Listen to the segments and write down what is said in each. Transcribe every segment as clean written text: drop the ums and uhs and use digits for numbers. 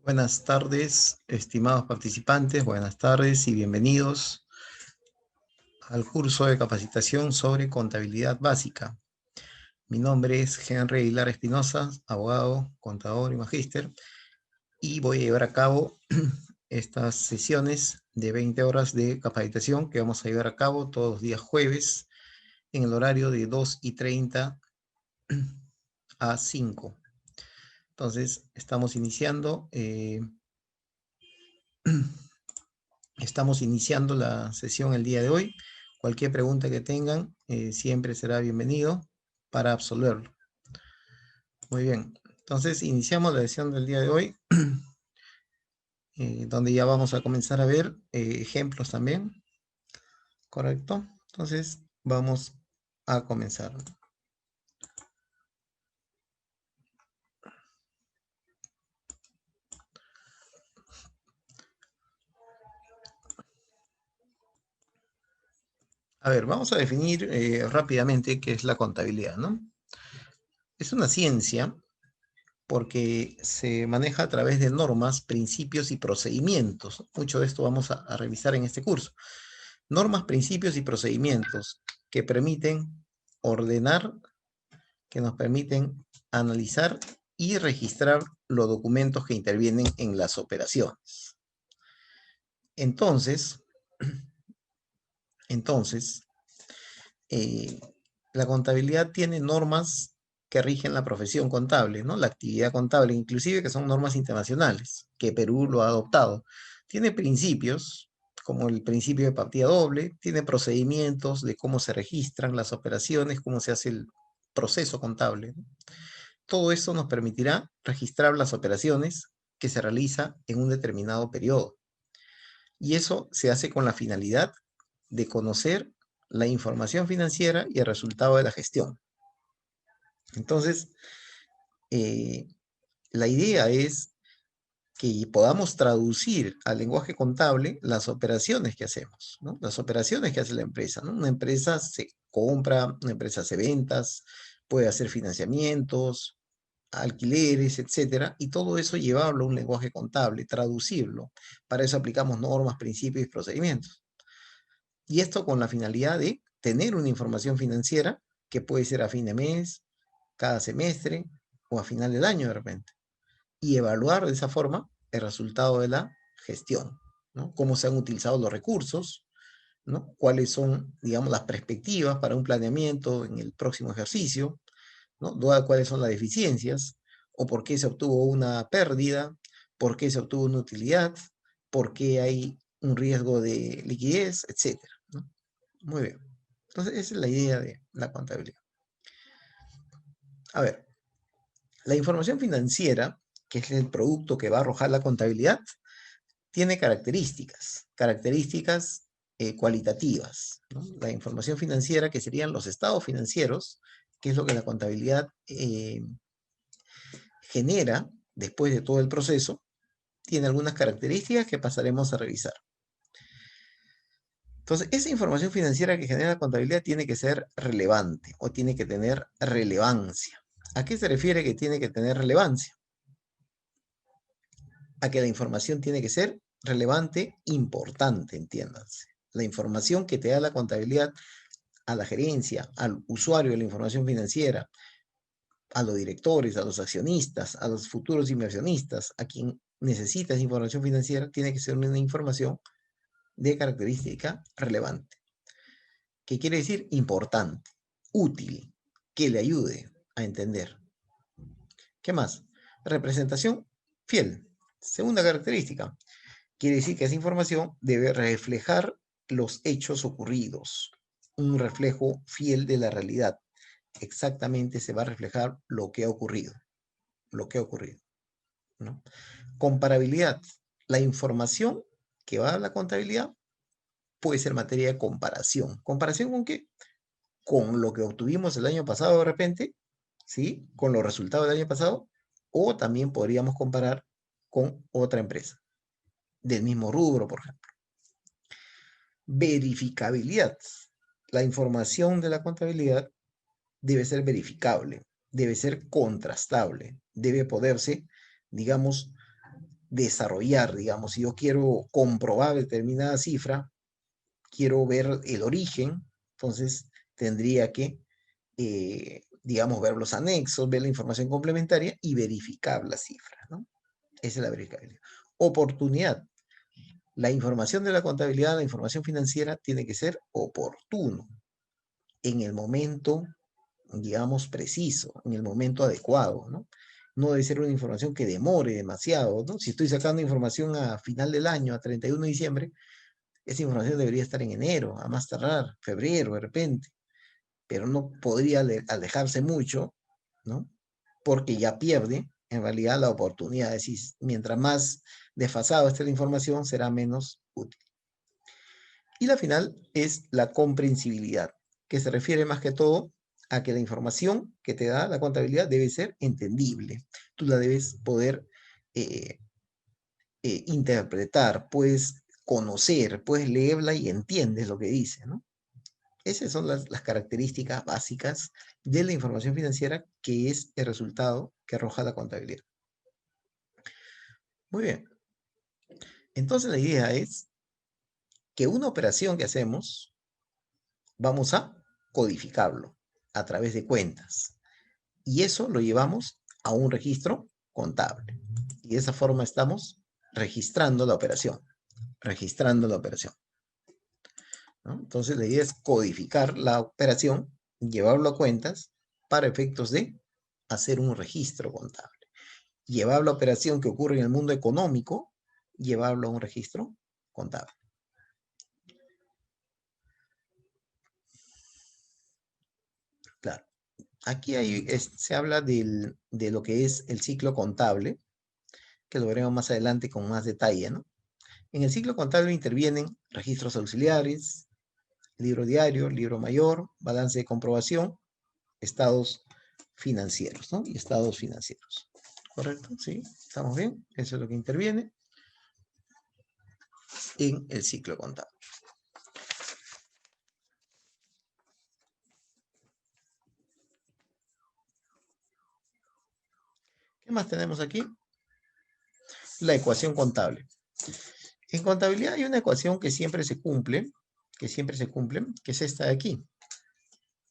Buenas tardes, estimados participantes, buenas tardes y bienvenidos al curso de capacitación sobre contabilidad básica. Mi nombre es Henry Aguilar Espinosa, abogado, contador y magíster, y voy a llevar a cabo estas sesiones de 20 horas de capacitación que vamos a llevar a cabo todos los días jueves en el horario de 2:30 a 5. Entonces, estamos iniciando la sesión el día de hoy. Cualquier pregunta que tengan siempre será bienvenido para absolverlo. Muy bien, entonces iniciamos la sesión del día de hoy, donde ya vamos a comenzar a ver ejemplos también, ¿correcto? Entonces vamos a comenzar. A ver, vamos a definir rápidamente qué es la contabilidad, ¿no? Es una ciencia porque se maneja a través de normas, principios y procedimientos. Mucho de esto vamos a revisar en este curso. Normas, principios y procedimientos que permiten ordenar, que nos permiten analizar y registrar los documentos que intervienen en las operaciones. Entonces, eh, la contabilidad tiene normas que rigen la profesión contable, ¿no? La actividad contable, inclusive que son normas internacionales, que Perú lo ha adoptado. Tiene principios, como el principio de partida doble, tiene procedimientos de cómo se registran las operaciones, cómo se hace el proceso contable, ¿no? Todo eso nos permitirá registrar las operaciones que se realiza en un determinado periodo. Y eso se hace con la finalidad de conocer la información financiera y el resultado de la gestión. Entonces, eh, la idea es que podamos traducir al lenguaje contable las operaciones que hacemos, ¿no? Las operaciones que hace la empresa, ¿no? Una empresa se compra, una empresa hace ventas, puede hacer financiamientos, alquileres, etcétera, y todo eso llevarlo a un lenguaje contable, traducirlo. Para eso aplicamos normas, principios y procedimientos. Y esto con la finalidad de tener una información financiera que puede ser a fin de mes, cada semestre o a final del año de repente. Y evaluar de esa forma el resultado de la gestión, ¿no? Cómo se han utilizado los recursos, ¿no? Cuáles son, digamos, las perspectivas para un planeamiento en el próximo ejercicio, ¿no? Cuáles son las deficiencias, o por qué se obtuvo una pérdida, por qué se obtuvo una utilidad, por qué hay un riesgo de liquidez, etcétera, ¿no? Muy bien. Entonces, esa es la idea de la contabilidad. A ver, la información financiera, que es el producto que va a arrojar la contabilidad, tiene características cualitativas, ¿no? La información financiera, que serían los estados financieros, que es lo que la contabilidad genera después de todo el proceso, tiene algunas características que pasaremos a revisar. Entonces, esa información financiera que genera la contabilidad tiene que ser relevante o tiene que tener relevancia. ¿A qué se refiere que tiene que tener relevancia? A que la información tiene que ser relevante, importante, entiéndanse. La información que te da la contabilidad a la gerencia, al usuario de la información financiera, a los directores, a los accionistas, a los futuros inversionistas, a quien necesita esa información financiera, tiene que ser una información de característica relevante. ¿Qué quiere decir? Importante, útil, que le ayude a entender. ¿Qué más? Representación fiel. Segunda característica, quiere decir que esa información debe reflejar los hechos ocurridos, un reflejo fiel de la realidad. Exactamente se va a reflejar lo que ha ocurrido, ¿no? Comparabilidad. La información que va a la contabilidad puede ser materia de comparación. ¿Comparación con qué? Con lo que obtuvimos el año pasado de repente, ¿sí? Con los resultados del año pasado, o también podríamos comparar con otra empresa del mismo rubro, por ejemplo. Verificabilidad. La información de la contabilidad debe ser verificable, debe ser contrastable, debe poderse, digamos, desarrollar, digamos, si yo quiero comprobar determinada cifra, quiero ver el origen, entonces tendría que, digamos, ver los anexos, ver la información complementaria y verificar la cifra, ¿no? Esa es la verificabilidad. Oportunidad. La información de la contabilidad, la información financiera, tiene que ser oportuno, en el momento, digamos, preciso, en el momento adecuado, ¿no? No debe ser una información que demore demasiado, ¿no? Si estoy sacando información a final del año, a 31 de diciembre, esa información debería estar en enero, a más tardar, febrero, de repente, pero no podría alejarse mucho, ¿no? Porque ya pierde, en realidad, la oportunidad. Es decir, mientras más desfasado esté la información, será menos útil. Y la final es la comprensibilidad, que se refiere más que todo a que la información que te da la contabilidad debe ser entendible. Tú la debes poder eh, interpretar, puedes conocer, puedes leerla y entiendes lo que dice, ¿no? Esas son las características básicas de la información financiera, que es el resultado que arroja la contabilidad. Muy bien. Entonces la idea es que una operación que hacemos, vamos a codificarlo a través de cuentas. Y eso lo llevamos a un registro contable. Y de esa forma estamos registrando la operación. Registrando la operación, ¿no? Entonces la idea es codificar la operación, llevarlo a cuentas para efectos de hacer un registro contable. Llevar la operación que ocurre en el mundo económico, llevarlo a un registro contable. Claro. Aquí se habla de lo que es el ciclo contable, que lo veremos más adelante con más detalle, ¿no? En el ciclo contable intervienen registros auxiliares, libro diario, libro mayor, balance de comprobación, estados financieros, ¿no? Y estados financieros. ¿Correcto? ¿Sí? ¿Estamos bien? Eso es lo que interviene en el ciclo contable. ¿Qué más tenemos aquí? La ecuación contable. En contabilidad hay una ecuación que siempre se cumple, que es esta de aquí,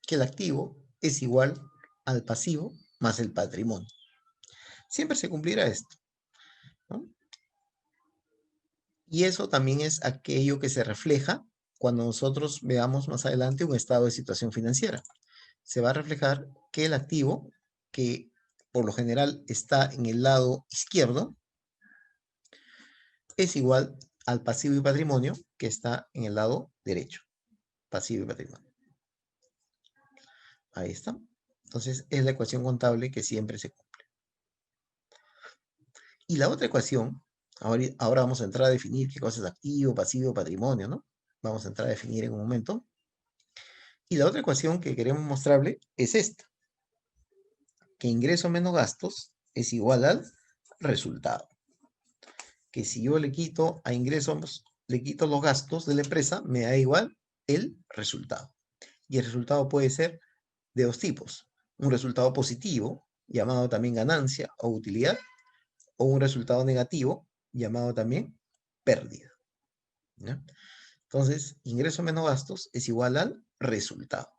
que el activo es igual al pasivo más el patrimonio. Siempre se cumplirá esto, ¿no? Y eso también es aquello que se refleja cuando nosotros veamos más adelante un estado de situación financiera. Se va a reflejar que el activo, que por lo general está en el lado izquierdo, es igual al pasivo y patrimonio, que está en el lado derecho. Pasivo y patrimonio. Ahí está. Entonces es la ecuación contable que siempre se cumple. Y la otra ecuación, ahora vamos a entrar a definir qué cosa es activo, pasivo, patrimonio, ¿no? Vamos a entrar a definir en un momento. Y la otra ecuación que queremos mostrarle es esta, que ingreso menos gastos es igual al resultado. Que si yo le quito a ingresos, le quito los gastos de la empresa, me da igual el resultado. Y el resultado puede ser de dos tipos. Un resultado positivo, llamado también ganancia o utilidad, o un resultado negativo, llamado también pérdida, ¿ya? Entonces, ingreso menos gastos es igual al resultado,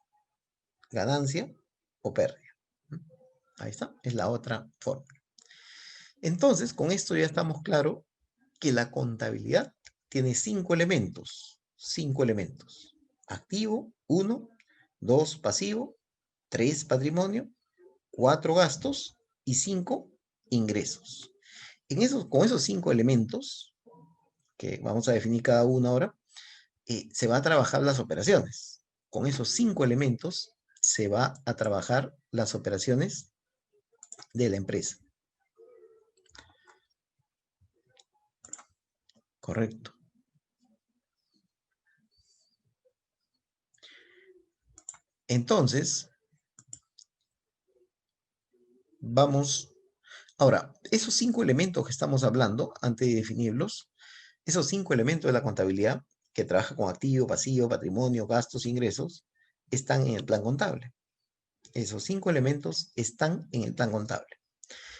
ganancia o pérdida. Ahí está, es la otra forma. Entonces, con esto ya estamos claros que la contabilidad tiene 5 elementos. 5 elementos. Activo, 1, 2, pasivo, 3, patrimonio, 4, gastos y 5, ingresos. Con esos 5 elementos, que vamos a definir cada uno ahora, se va a trabajar las operaciones. Con esos 5 elementos se va a trabajar las operaciones de la empresa. Correcto. Entonces, vamos. Ahora, esos 5 elementos que estamos hablando, antes de definirlos, esos 5 elementos de la contabilidad, que trabaja con activo, pasivo, patrimonio, gastos, ingresos, están en el plan contable. Esos 5 elementos están en el plan contable.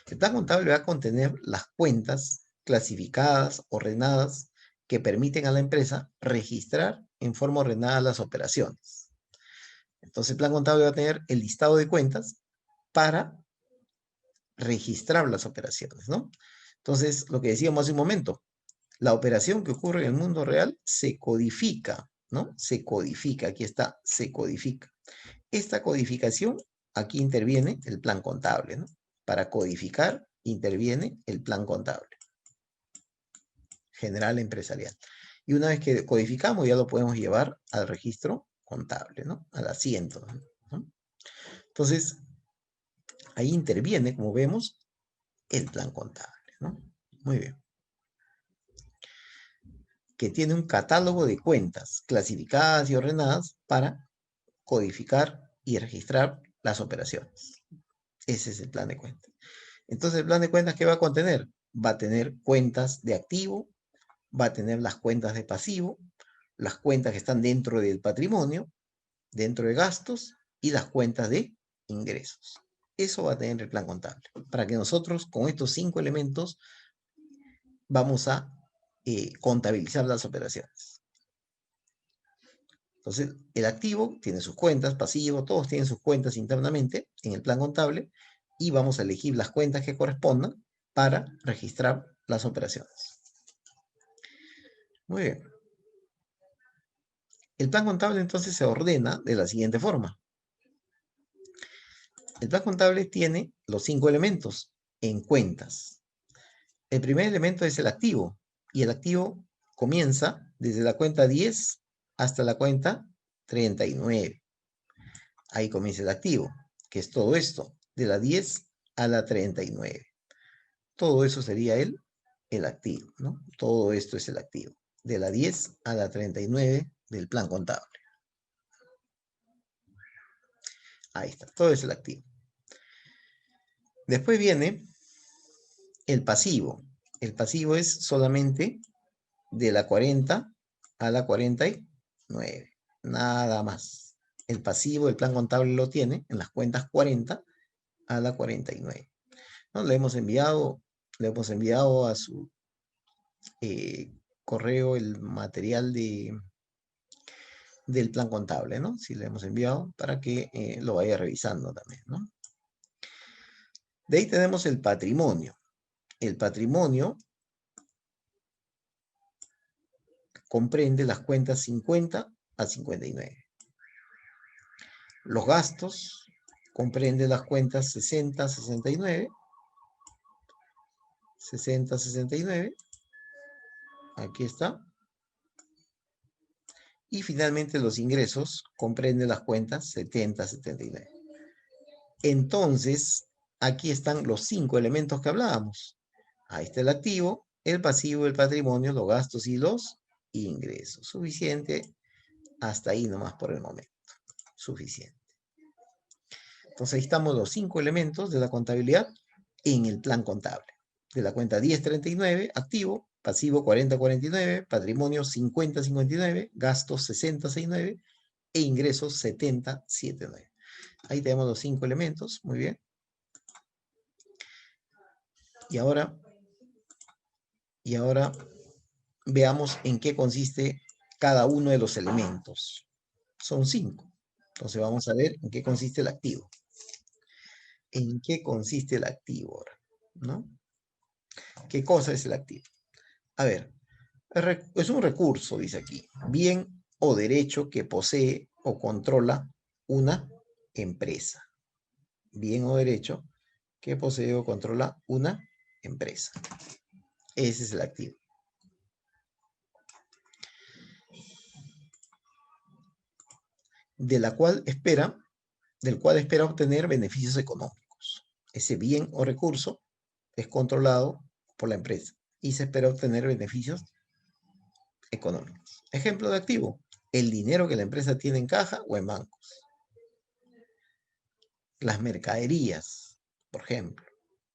El plan contable va a contener las cuentas clasificadas, ordenadas, que permiten a la empresa registrar en forma ordenada las operaciones. Entonces el plan contable va a tener el listado de cuentas para registrar las operaciones, ¿no? Entonces, lo que decíamos hace un momento, la operación que ocurre en el mundo real se codifica, ¿no? Se codifica, aquí está, se codifica. Esta codificación, aquí interviene el plan contable, ¿no? Para codificar, interviene el plan contable general empresarial. Y una vez que codificamos, ya lo podemos llevar al registro contable, ¿no? Al asiento, ¿no? Entonces, ahí interviene, como vemos, el plan contable, ¿no? Muy bien. Que tiene un catálogo de cuentas clasificadas y ordenadas para codificar y registrar las operaciones. Ese es el plan de cuentas. Entonces, el plan de cuentas, ¿qué va a contener? Va a tener cuentas de activo, va a tener las cuentas de pasivo, las cuentas que están dentro del patrimonio, dentro de gastos y las cuentas de ingresos. Eso va a tener el plan contable, para que nosotros con estos 5 elementos vamos a contabilizar las operaciones. Entonces, el activo tiene sus cuentas, pasivo, todos tienen sus cuentas internamente en el plan contable y vamos a elegir las cuentas que correspondan para registrar las operaciones. Muy bien. El plan contable entonces se ordena de la siguiente forma. El plan contable tiene los 5 elementos en cuentas. El primer elemento es el activo y el activo comienza desde la cuenta 10 hasta la cuenta 39. Ahí comienza el activo, que es todo esto, de la 10 a la 39. Todo eso sería el activo, ¿no? Todo esto es el activo, de la 10 a la 39 del plan contable. Ahí está, todo es el activo. Después viene el pasivo. El pasivo es solamente de la 40 a la 49. Nada más. El pasivo, el plan contable lo tiene en las cuentas 40 a la 49. ¿No? Le hemos enviado a su correo el material del plan contable, ¿no? Si le hemos enviado para que lo vaya revisando también, ¿no? De ahí tenemos el patrimonio. El patrimonio comprende las cuentas 50 a 59. Los gastos comprende las cuentas 60 a 69. 60 a 69. Aquí está. Y finalmente los ingresos comprenden las cuentas 70 a 79. Entonces, aquí están los 5 elementos que hablábamos. Ahí está el activo, el pasivo, el patrimonio, los gastos y los ingresos. Suficiente. Hasta ahí nomás por el momento. Suficiente. Entonces ahí estamos los 5 elementos de la contabilidad en el plan contable. De la cuenta 1039, activo, pasivo 4049, patrimonio 5059, gastos 6069 e ingresos 7079. Ahí tenemos los 5 elementos, muy bien. Y ahora veamos en qué consiste cada uno de los elementos. Son 5. Entonces vamos a ver en qué consiste el activo. ¿En qué consiste el activo ahora? ¿No? ¿Qué cosa es el activo? A ver, es un recurso, dice aquí, bien o derecho que posee o controla una empresa. Bien o derecho que posee o controla una empresa. Ese es el activo. Del cual espera obtener beneficios económicos. Ese bien o recurso es controlado por la empresa y se espera obtener beneficios económicos. Ejemplo de activo, el dinero que la empresa tiene en caja o en bancos. Las mercaderías, por ejemplo,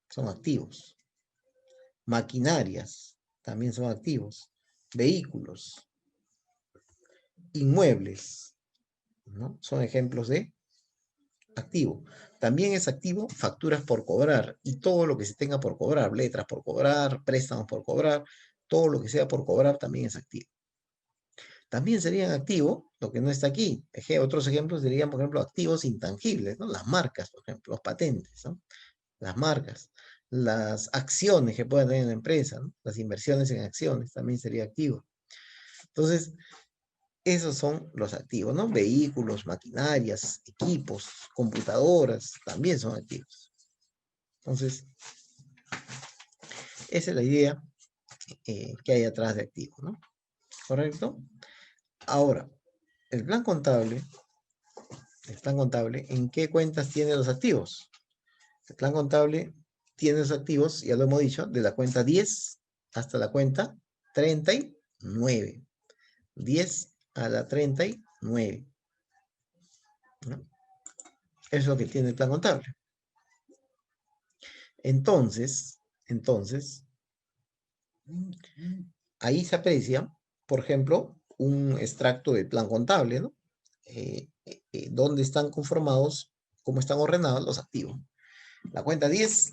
son activos. Maquinarias también son activos. Vehículos, inmuebles, ¿no? Son ejemplos de activo. También es activo facturas por cobrar y todo lo que se tenga por cobrar, letras por cobrar, préstamos por cobrar, todo lo que sea por cobrar también es activo. También serían activos lo que no está aquí. Otros ejemplos serían, por ejemplo, activos intangibles, ¿no? Las marcas, por ejemplo, los patentes, ¿no? Las marcas, las acciones que pueda tener la empresa, ¿no? Las inversiones en acciones también sería activo. Entonces, esos son los activos, ¿no? Vehículos, maquinarias, equipos, computadoras, también son activos. Entonces, esa es la idea que hay atrás de activos, ¿no? ¿Correcto? Ahora, el plan contable, ¿en qué cuentas tiene los activos? El plan contable tiene los activos, ya lo hemos dicho, de la cuenta 10 hasta la cuenta 39. 10 a la 39. ¿No? Eso es lo que tiene el plan contable. Entonces, ahí se aprecia, por ejemplo, un extracto del plan contable, ¿no? Donde están conformados, cómo están ordenados los activos. La cuenta 10,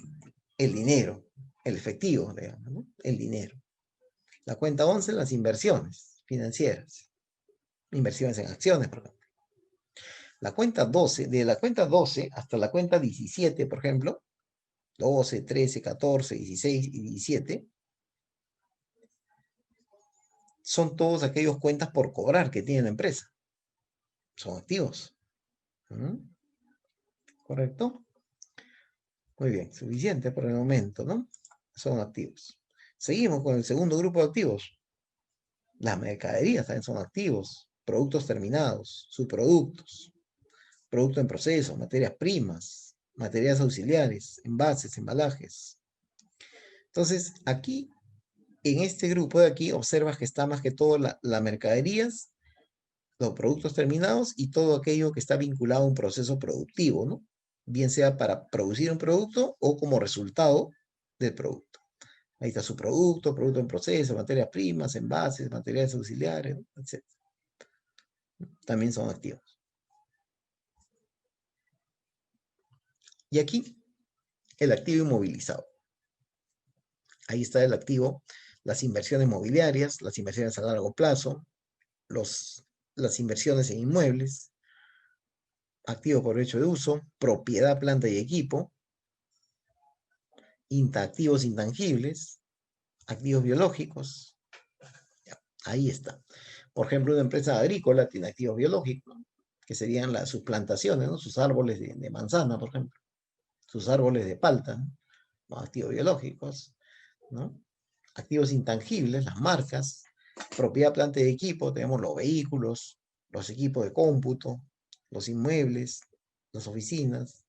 el dinero, el efectivo, digamos, ¿no? El dinero. La cuenta 11, las inversiones financieras. Inversiones en acciones, por ejemplo. La cuenta 12, de la cuenta 12 hasta la cuenta 17, por ejemplo, 12, 13, 14, 16 y 17, son todos aquellos cuentas por cobrar que tiene la empresa. Son activos. ¿Mm? ¿Correcto? Muy bien, suficiente por el momento, ¿no? Son activos. Seguimos con el segundo grupo de activos. Las mercaderías también son activos. Productos terminados, subproductos, producto en proceso, materias primas, materias auxiliares, envases, embalajes. Entonces, aquí, en este grupo de aquí, observas que está más que todo las mercaderías, los productos terminados y todo aquello que está vinculado a un proceso productivo, ¿no? Bien sea para producir un producto o como resultado del producto. Ahí está su producto, producto en proceso, materias primas, envases, materiales auxiliares, ¿no? Etc. También son activos. Y aquí, el activo inmovilizado. Ahí está el activo, las inversiones mobiliarias, las inversiones a largo plazo, las inversiones en inmuebles, activo por derecho de uso, propiedad, planta y equipo, activos intangibles, activos biológicos. Ya, ahí está. Por ejemplo, una empresa agrícola tiene activos biológicos, que serían sus plantaciones, ¿no? Sus árboles de manzana, por ejemplo, sus árboles de palta, ¿no? Los activos biológicos, ¿no? Activos intangibles, las marcas, propiedad, planta y equipo, tenemos los vehículos, los equipos de cómputo, los inmuebles, las oficinas,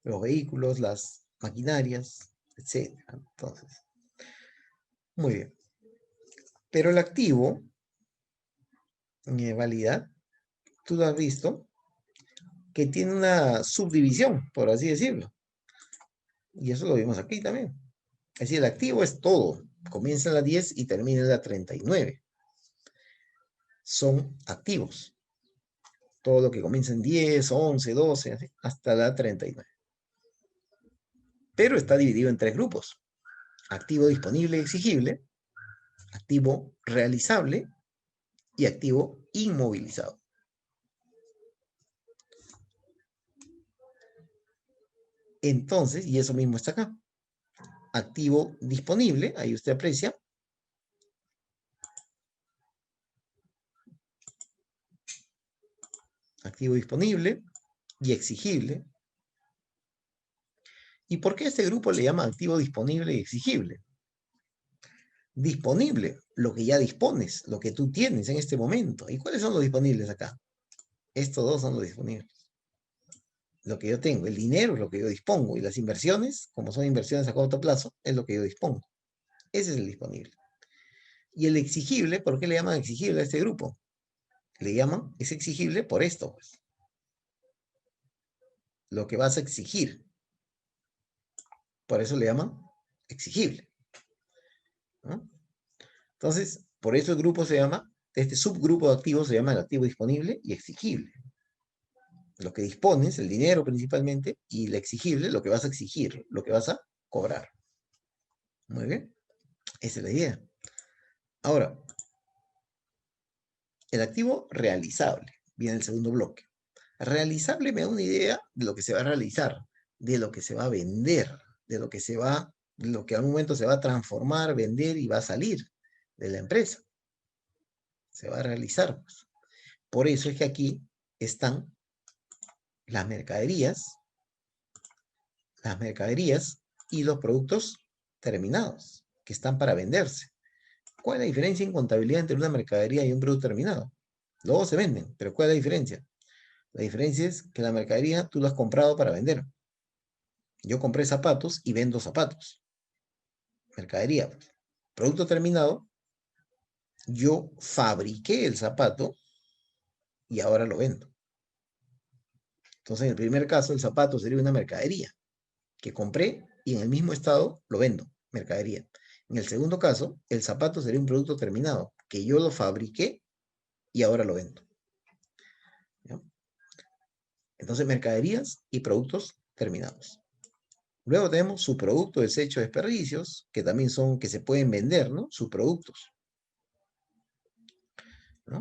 los vehículos, las maquinarias, etc. Entonces, muy bien. Pero el activo, en realidad, tú lo has visto, que tiene una subdivisión, por así decirlo. Y eso lo vimos aquí también. Es decir, el activo es todo. Comienza en la 10 y termina en la 39. Son activos. Todo lo que comienza en 10, 11, 12, así, hasta la 39. Pero está dividido en tres grupos. Activo disponible y exigible, activo realizable y activo inmovilizado. Entonces, y eso mismo está acá. Activo disponible, ahí usted aprecia. Activo disponible y exigible. ¿Y por qué este grupo le llama activo disponible y exigible? Disponible, lo que ya dispones, lo que tú tienes en este momento. ¿Y cuáles son los disponibles acá? Estos dos son los disponibles. Lo que yo tengo, el dinero es lo que yo dispongo y las inversiones, como son inversiones a corto plazo, es lo que yo dispongo. Ese es el disponible. Y el exigible, ¿por qué le llaman exigible a este grupo? Le llaman, es exigible por esto, pues. Lo que vas a exigir. Por eso le llaman exigible, ¿no? Entonces, por eso el grupo se llama, este subgrupo de activos se llama el activo disponible y exigible. Lo que dispones, el dinero principalmente, y el exigible, lo que vas a exigir, lo que vas a cobrar. Muy bien, esa es la idea. Ahora, el activo realizable, viene el segundo bloque. Realizable me da una idea de lo que se va a realizar, de lo que se va a vender, de lo que a un momento se va a transformar, vender y va a salir de la empresa. Se va a realizar, pues. Por eso es que aquí están las mercaderías y los productos terminados, que están para venderse. ¿Cuál es la diferencia en contabilidad entre una mercadería y un producto terminado? Luego se venden, pero ¿cuál es la diferencia? La diferencia es que la mercadería tú la has comprado para vender. Yo compré zapatos y vendo zapatos. Mercadería, pues. Producto terminado, yo fabriqué el zapato y ahora lo vendo. Entonces, en el primer caso, el zapato sería una mercadería que compré y en el mismo estado lo vendo, mercadería. En el segundo caso, el zapato sería un producto terminado, que yo lo fabriqué y ahora lo vendo. ¿Ya? Entonces, mercaderías y productos terminados. Luego tenemos subproducto, desecho, desperdicios, que también son, que se pueden vender, ¿no? Subproductos, ¿no?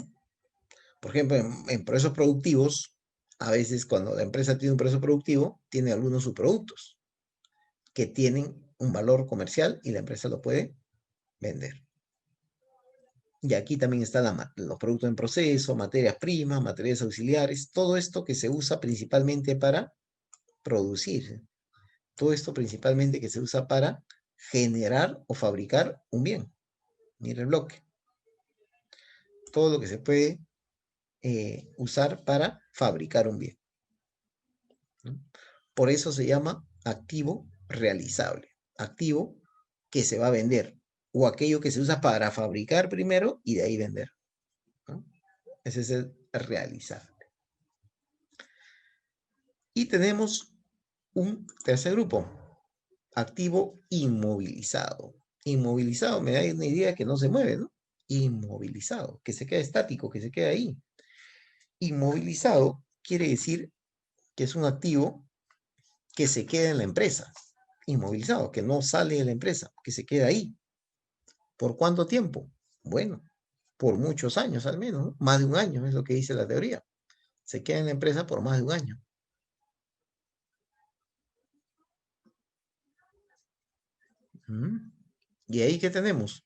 Por ejemplo, en procesos productivos, a veces cuando la empresa tiene un proceso productivo, tiene algunos subproductos que tienen un valor comercial y la empresa lo puede vender. Y aquí también están los productos en proceso, materias primas, materiales auxiliares, todo esto que se usa principalmente para producir, todo esto principalmente que se usa para generar o fabricar un bien. Mira el bloque. Todo lo que se puede usar para fabricar un bien, ¿no? Por eso se llama activo realizable, activo que se va a vender, o aquello que se usa para fabricar primero y de ahí vender, ¿no? Ese es el realizable. Y tenemos un tercer grupo, activo inmovilizado. Inmovilizado me da una idea que no se mueve, ¿no? Inmovilizado, que se queda estático, que se queda ahí. Inmovilizado quiere decir que es un activo que se queda en la empresa, inmovilizado, que no sale de la empresa, que se queda ahí. ¿Por cuánto tiempo? Bueno, por muchos años al menos, ¿no? Más de un año es lo que dice la teoría. Se queda en la empresa por más de un año. ¿Mm? ¿Y ahí qué tenemos?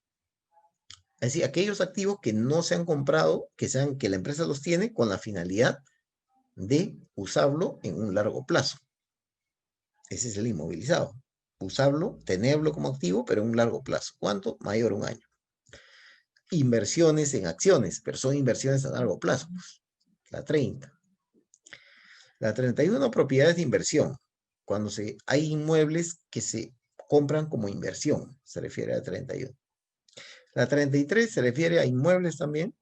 Es decir, aquellos activos que no se han comprado, que la empresa los tiene con la finalidad de usarlo en un largo plazo. Ese es el inmovilizado. Usarlo, tenerlo como activo, pero en un largo plazo. ¿Cuánto? Mayor a un año. Inversiones en acciones, pero son inversiones a largo plazo. La 30. La 31, propiedades de inversión. Cuando hay inmuebles que se compran como inversión, se refiere a la 31. La 33 se refiere a inmuebles también,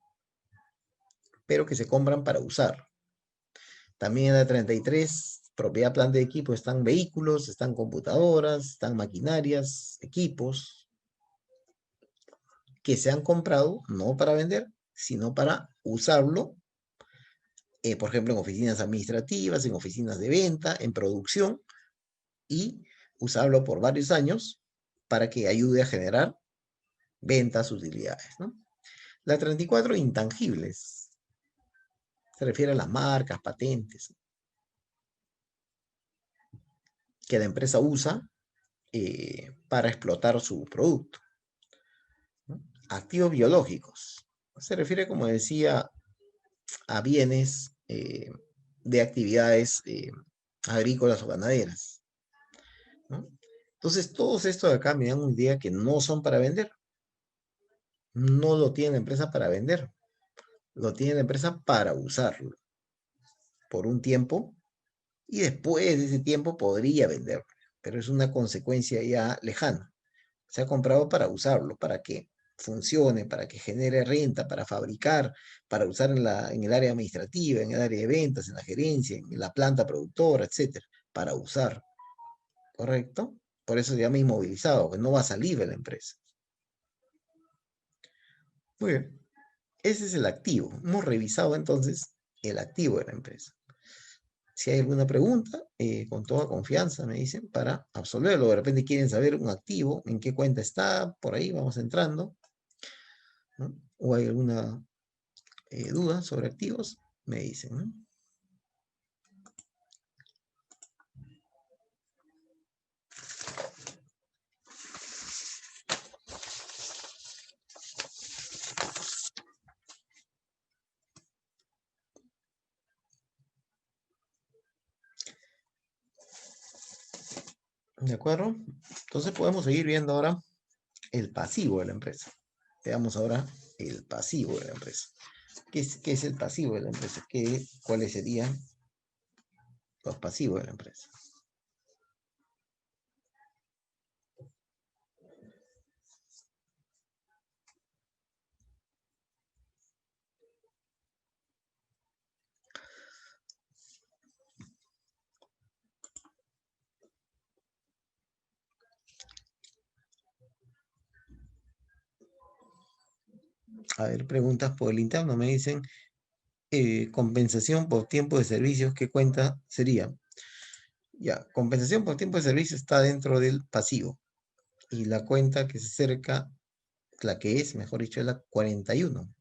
pero que se compran para usar. También en la 33, propiedad, planta de equipo, están vehículos, están computadoras, están maquinarias, equipos que se han comprado no para vender, sino para usarlo, por ejemplo, en oficinas administrativas, en oficinas de venta, en producción, y usarlo por varios años para que ayude a generar ventas, utilidades, ¿no? La 34, intangibles. Se refiere a las marcas, patentes que la empresa usa para explotar su producto, ¿no? Activos biológicos. Se refiere, como decía, a bienes de actividades agrícolas o ganaderas, ¿no? Entonces, todos estos de acá me dan una idea que no son para vender. No lo tiene la empresa para vender. Lo tiene la empresa para usarlo por un tiempo y después de ese tiempo podría venderlo, pero es una consecuencia ya lejana. Se ha comprado para usarlo, para que funcione, para que genere renta, para fabricar, para usar en el área administrativa, en el área de ventas, en la gerencia, en la planta productora, etcétera, para usar, ¿correcto? Por eso se llama inmovilizado, que no va a salir de la empresa. Muy bien, ese es el activo. Hemos revisado entonces el activo de la empresa. Si hay alguna pregunta, con toda confianza me dicen para absolverlo. De repente quieren saber un activo, en qué cuenta está, por ahí vamos entrando, ¿no? O hay alguna duda sobre activos, me dicen, ¿no? ¿De acuerdo? Entonces podemos seguir viendo ahora el pasivo de la empresa. Veamos ahora el pasivo de la empresa. ¿Qué es el pasivo de la empresa? ¿Cuáles serían los pasivos de la empresa? A ver, preguntas por el interno. Me dicen, compensación por tiempo de servicios, ¿qué cuenta sería? Ya, compensación por tiempo de servicio está dentro del pasivo. Y la cuenta que se acerca, la que es, mejor dicho, es la 41.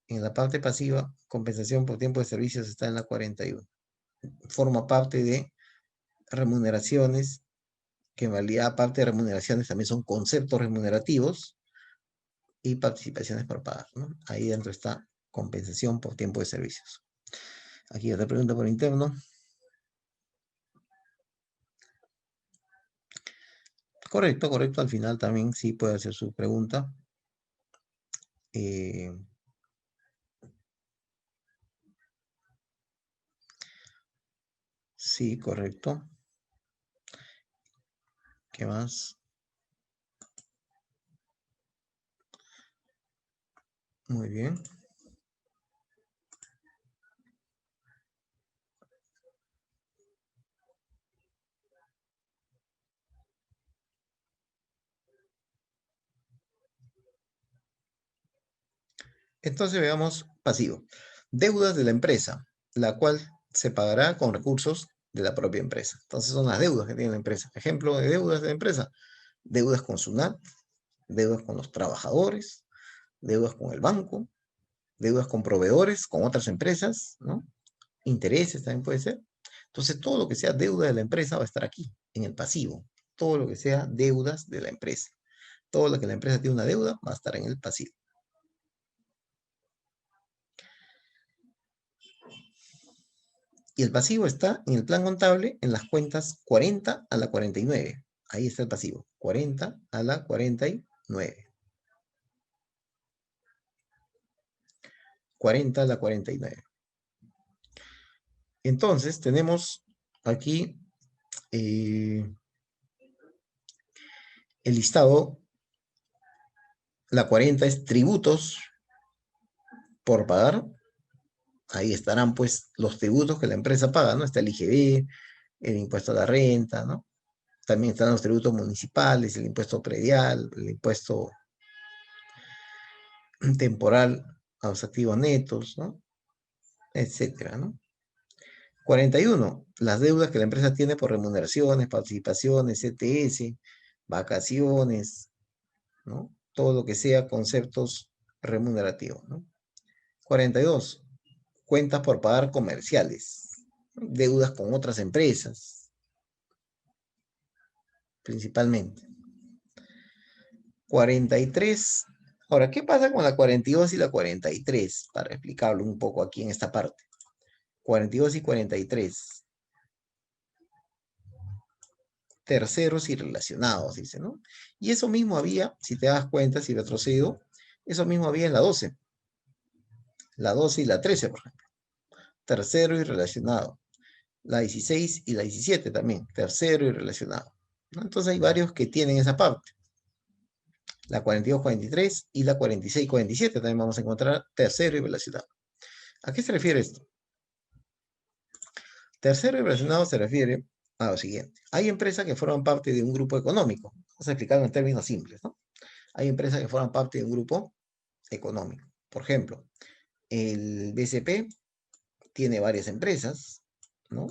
En la parte pasiva, compensación por tiempo de servicios está en la 41. Forma parte de remuneraciones, que en realidad, aparte de remuneraciones, también son conceptos remunerativos y participaciones por pagar, ¿no? Ahí dentro está compensación por tiempo de servicios. Aquí otra pregunta por interno. Correcto, correcto. Al final también sí puede hacer su pregunta. Eh, sí, correcto. ¿Qué más? Muy bien. Entonces veamos pasivo. Deudas de la empresa, la cual se pagará con recursos de la propia empresa. Entonces son las deudas que tiene la empresa. Ejemplo de deudas de la empresa. Deudas con SUNAT, deudas con los trabajadores, deudas con el banco, deudas con proveedores, con otras empresas, ¿no? Intereses también puede ser. Entonces todo lo que sea deuda de la empresa va a estar aquí, en el pasivo. Todo lo que sea deudas de la empresa. Todo lo que la empresa tiene una deuda va a estar en el pasivo. Y el pasivo está en el plan contable en las cuentas 40 a la 49. Ahí está el pasivo, 40 a la 49. 40 a la 49. Entonces, tenemos aquí el listado. La 40 es tributos por pagar. Ahí estarán pues los tributos que la empresa paga, ¿no? Está el IGB, el impuesto a la renta, ¿no? También están los tributos municipales, el impuesto predial, el impuesto temporal a los activos netos, ¿no? Etcétera, ¿no? 41, las deudas que la empresa tiene por remuneraciones, participaciones, CTS, vacaciones, ¿no? Todo lo que sea conceptos remunerativos, ¿no? 42, cuentas por pagar comerciales, deudas con otras empresas, principalmente. 43. Ahora, ¿qué pasa con la 42 y la 43? Para explicarlo un poco aquí en esta parte. 42 y 43. Terceros y relacionados, dice, ¿no? Y eso mismo había, si te das cuenta, si retrocedo, eso mismo había en la 12. La 12 y la 13, por ejemplo. Tercero y relacionado. La 16 y la 17 también. Tercero y relacionado, ¿no? Entonces hay varios que tienen esa parte. La 42, 43 y la 46, 47 también vamos a encontrar tercero y relacionado. ¿A qué se refiere esto? Tercero y relacionado se refiere a lo siguiente. Hay empresas que forman parte de un grupo económico. Vamos a explicarlo en términos simples, ¿no? Hay empresas que forman parte de un grupo económico. Por ejemplo, el BCP tiene varias empresas, ¿no?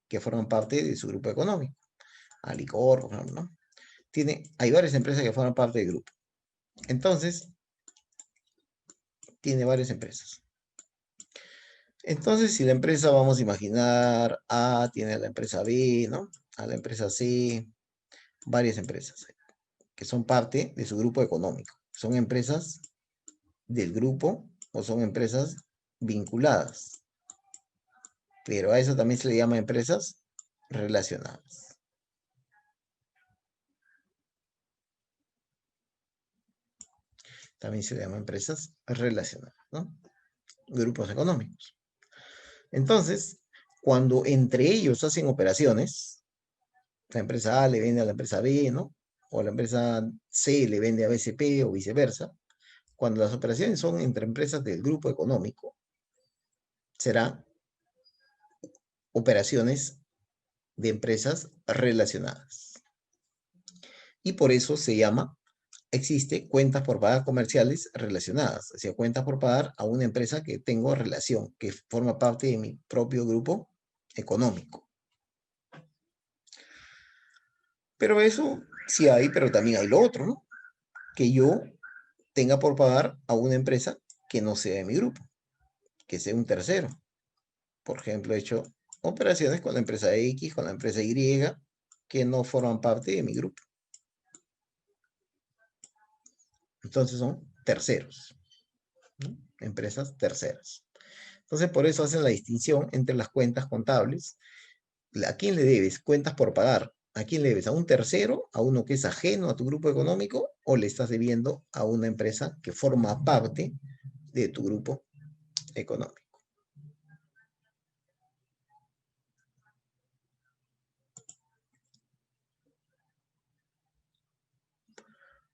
Que forman parte de su grupo económico. Alicor, por ejemplo, ¿no? Hay varias empresas que forman parte del grupo. Entonces, tiene varias empresas. Entonces, si la empresa, vamos a imaginar, A tiene a la empresa B, ¿no? A la empresa C, varias empresas que son parte de su grupo económico. Son empresas del grupo o son empresas vinculadas. Pero a eso también se le llama empresas relacionadas. También se le llama empresas relacionadas, ¿no? Grupos económicos. Entonces, cuando entre ellos hacen operaciones, la empresa A le vende a la empresa B, ¿no? O la empresa C le vende a BCP o viceversa. Cuando las operaciones son entre empresas del grupo económico, será operaciones de empresas relacionadas. Y por eso existe cuentas por pagar comerciales relacionadas, o sea, cuentas por pagar a una empresa que tengo relación, que forma parte de mi propio grupo económico. Pero eso sí hay, pero también hay lo otro, ¿no? Que yo tenga por pagar a una empresa que no sea de mi grupo, que sea un tercero. Por ejemplo, he hecho operaciones con la empresa X, con la empresa Y, que no forman parte de mi grupo. Entonces son terceros, ¿no? Empresas terceras. Entonces, por eso hacen la distinción entre las cuentas contables. ¿A quién le debes? Cuentas por pagar. ¿A quién le debes? ¿A un tercero? ¿A uno que es ajeno a tu grupo económico? ¿O le estás debiendo a una empresa que forma parte de tu grupo económico?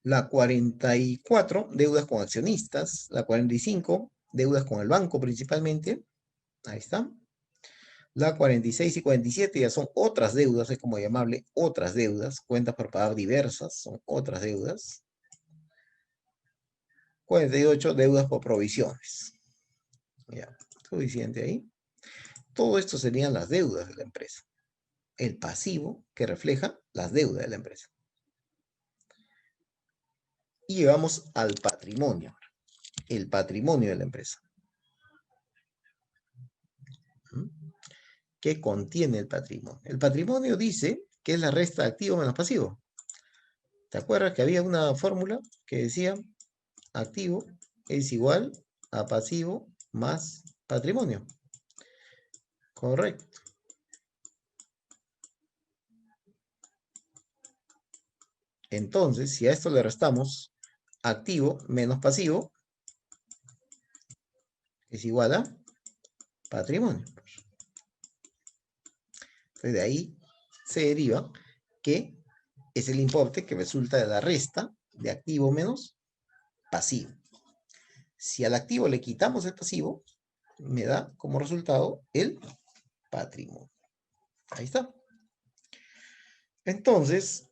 La 44, deudas con accionistas. La 45, deudas con el banco principalmente. Ahí está. La 46 y 47 ya son otras deudas, es como llamarle otras deudas. Cuentas por pagar diversas, son otras deudas. 48, deudas por provisiones. Ya, suficiente ahí. Todo esto serían las deudas de la empresa. El pasivo que refleja las deudas de la empresa. Y llegamos al patrimonio. El patrimonio de la empresa. ¿Qué contiene el patrimonio? El patrimonio dice que es la resta de activo menos pasivo. ¿Te acuerdas que había una fórmula que decía activo es igual a pasivo más patrimonio? Correcto. Entonces, si a esto le restamos activo menos pasivo, es igual a patrimonio. Entonces, de ahí se deriva que es el importe que resulta de la resta de activo menos pasivo. Si al activo le quitamos el pasivo, me da como resultado el patrimonio. Ahí está. Entonces,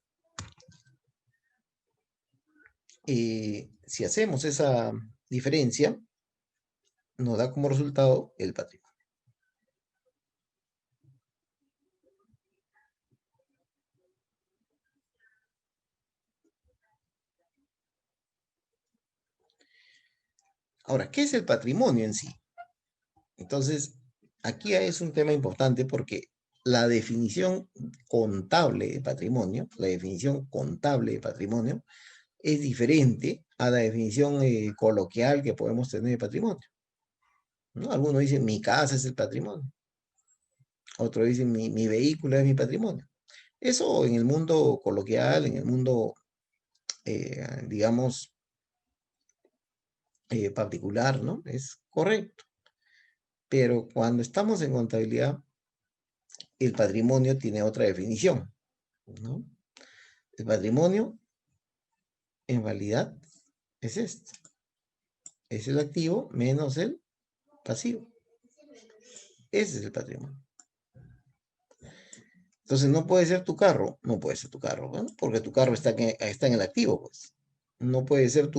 si hacemos esa diferencia, nos da como resultado el patrimonio. Ahora, ¿qué es el patrimonio en sí? Entonces, aquí es un tema importante porque la definición contable de patrimonio, la definición contable de patrimonio, es diferente a la definición coloquial que podemos tener de patrimonio, ¿no? Algunos dicen, mi casa es el patrimonio. Otros dicen, mi vehículo es mi patrimonio. Eso en el mundo coloquial, en el mundo, digamos, particular, ¿no? Es correcto. Pero cuando estamos en contabilidad, el patrimonio tiene otra definición, ¿no? El patrimonio, en realidad, es esto. Es el activo menos el pasivo. Ese es el patrimonio. Entonces, no puede ser tu carro, no puede ser tu carro, ¿no? Porque tu carro está en el activo, pues. No puede ser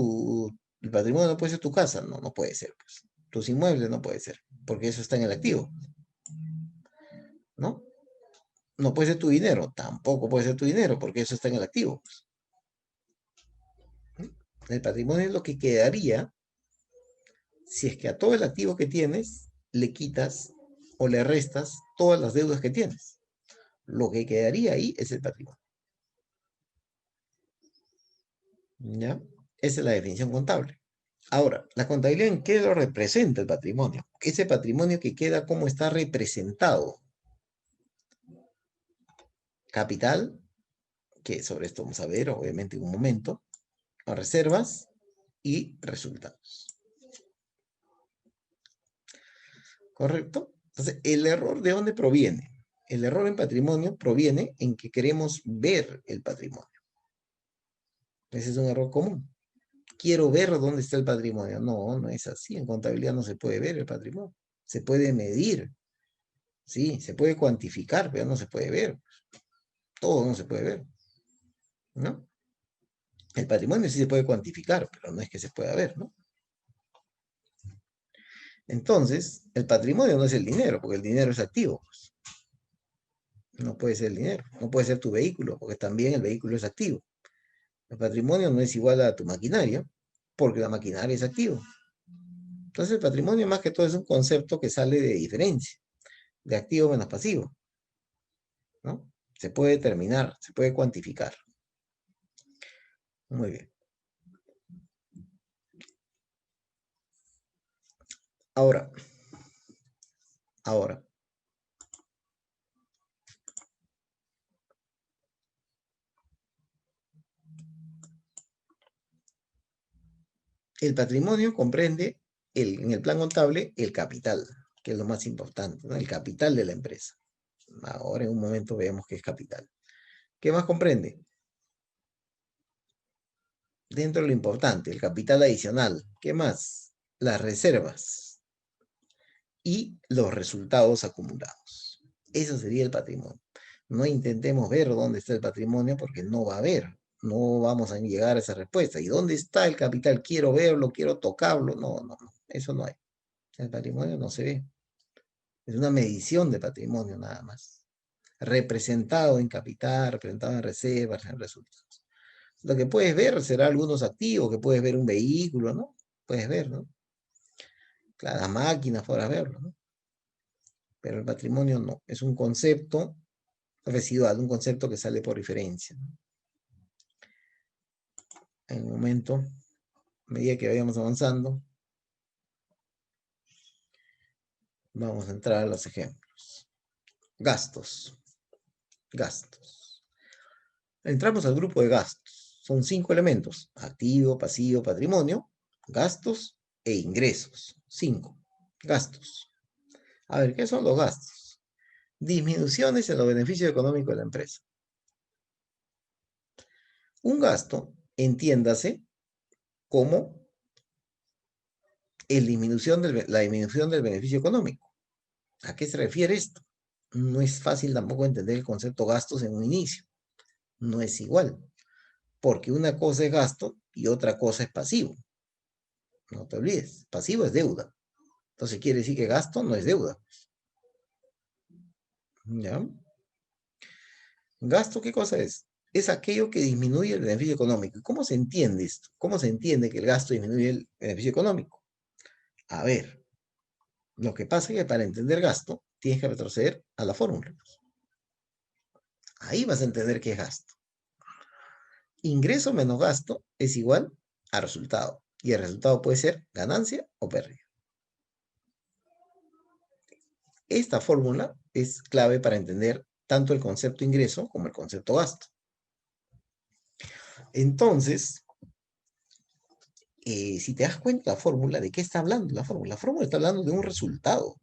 el patrimonio no puede ser tu casa, no, no puede ser, pues. Tus inmuebles no puede ser, porque eso está en el activo. ¿no? No puede ser tu dinero, tampoco puede ser tu dinero, porque eso está en el activo. ¿Sí? El patrimonio es lo que quedaría si es que a todo el activo que tienes le quitas o le restas todas las deudas que tienes. Lo que quedaría ahí es el patrimonio. ¿Ya? Esa es la definición contable. Ahora, la contabilidad, ¿en qué lo representa el patrimonio? Ese patrimonio que queda, ¿cómo está representado? Capital, que sobre esto vamos a ver obviamente en un momento, reservas y resultados. ¿Correcto? Entonces, ¿el error de dónde proviene? El error en patrimonio proviene en que queremos ver el patrimonio. Ese es un error común. Quiero ver dónde está el patrimonio. No, no es así. En contabilidad no se puede ver el patrimonio. Se puede medir, sí, se puede cuantificar, pero no se puede ver. Todo no se puede ver, ¿no? El patrimonio sí se puede cuantificar, pero no es que se pueda ver, ¿no? Entonces, el patrimonio no es el dinero, porque el dinero es activo, pues. No puede ser el dinero, no puede ser tu vehículo, porque también el vehículo es activo. El patrimonio no es igual a tu maquinaria, porque la maquinaria es activo. Entonces, el patrimonio más que todo es un concepto que sale de diferencia, de activo menos pasivo, ¿no? Se puede determinar, se puede cuantificar. Muy bien. Ahora, ahora, el patrimonio comprende en el plan contable el capital, que es lo más importante, ¿no? El capital de la empresa. Ahora en un momento veamos qué es capital. ¿Qué más comprende? Dentro de lo importante, el capital adicional. ¿Qué más? Las reservas y los resultados acumulados. Eso sería el patrimonio. No intentemos ver dónde está el patrimonio porque no va a haber. No vamos a llegar a esa respuesta. ¿Y dónde está el capital? Quiero verlo, quiero tocarlo. No, no, no. Eso no hay. El patrimonio no se ve. Es una medición de patrimonio nada más. Representado en capital, representado en reservas, en resultados. Lo que puedes ver será algunos activos, que puedes ver un vehículo, ¿no? Puedes ver, ¿no? Claro, las máquinas podrás verlo, ¿no? Pero el patrimonio no. Es un concepto residual, un concepto que sale por diferencia, ¿no? En un momento, a medida que vayamos avanzando, vamos a entrar a los ejemplos. Gastos. Gastos. Entramos al grupo de gastos. Son 5 elementos: activo, pasivo, patrimonio, gastos e ingresos. 5. Gastos. A ver, ¿qué son los gastos? Disminuciones en los beneficios económicos de la empresa. Un gasto, entiéndase, como la disminución del beneficio económico. ¿A qué se refiere esto? No es fácil tampoco entender el concepto gastos en un inicio. No es igual, porque una cosa es gasto y otra cosa es pasivo. No te olvides, pasivo es deuda. Entonces quiere decir que gasto no es deuda. ¿Ya? ¿Gasto qué cosa es? Es aquello que disminuye el beneficio económico. ¿Y cómo se entiende esto? ¿Cómo se entiende que el gasto disminuye el beneficio económico? A ver, lo que pasa es que para entender gasto tienes que retroceder a la fórmula. Ahí vas a entender qué es gasto. Ingreso menos gasto es igual a resultado. Y el resultado puede ser ganancia o pérdida. Esta fórmula es clave para entender tanto el concepto ingreso como el concepto gasto. Entonces, si te das cuenta la fórmula, ¿de qué está hablando la fórmula? La fórmula está hablando de un resultado.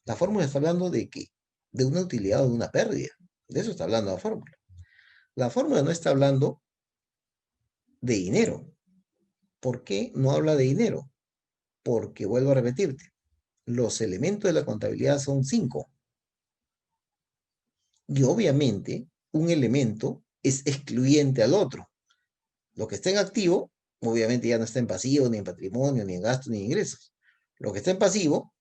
La fórmula está hablando de qué, de una utilidad o de una pérdida. De eso está hablando la fórmula. La fórmula no está hablando de dinero. ¿Por qué no habla de dinero? Porque, vuelvo a repetirte, los elementos de la contabilidad son 5. Y obviamente, un elemento es excluyente al otro. Lo que está en activo, obviamente ya no está en pasivo, ni en patrimonio, ni en gasto, ni en ingresos. Lo que está en pasivo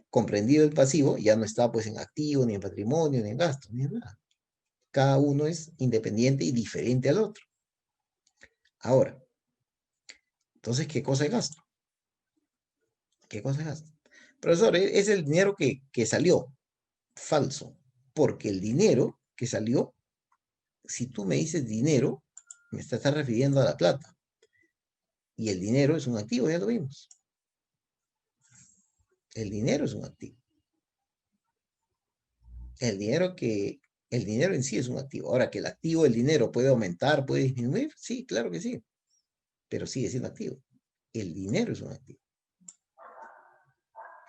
comprendido el pasivo, ya no está pues en activo, ni en patrimonio, ni en gasto, ni en nada. Cada uno es independiente y diferente al otro. Ahora, entonces, ¿qué cosa es gasto? ¿Qué cosa es gasto? Profesor, es el dinero que salió. Falso. Porque el dinero que salió, si tú me dices dinero, me estás refiriendo a la plata. Y el dinero es un activo, ya lo vimos. El dinero es un activo. El dinero que, el dinero en sí es un activo. Ahora, que el activo del dinero puede aumentar, puede disminuir, sí, claro que sí, pero sigue siendo activo. El dinero es un activo,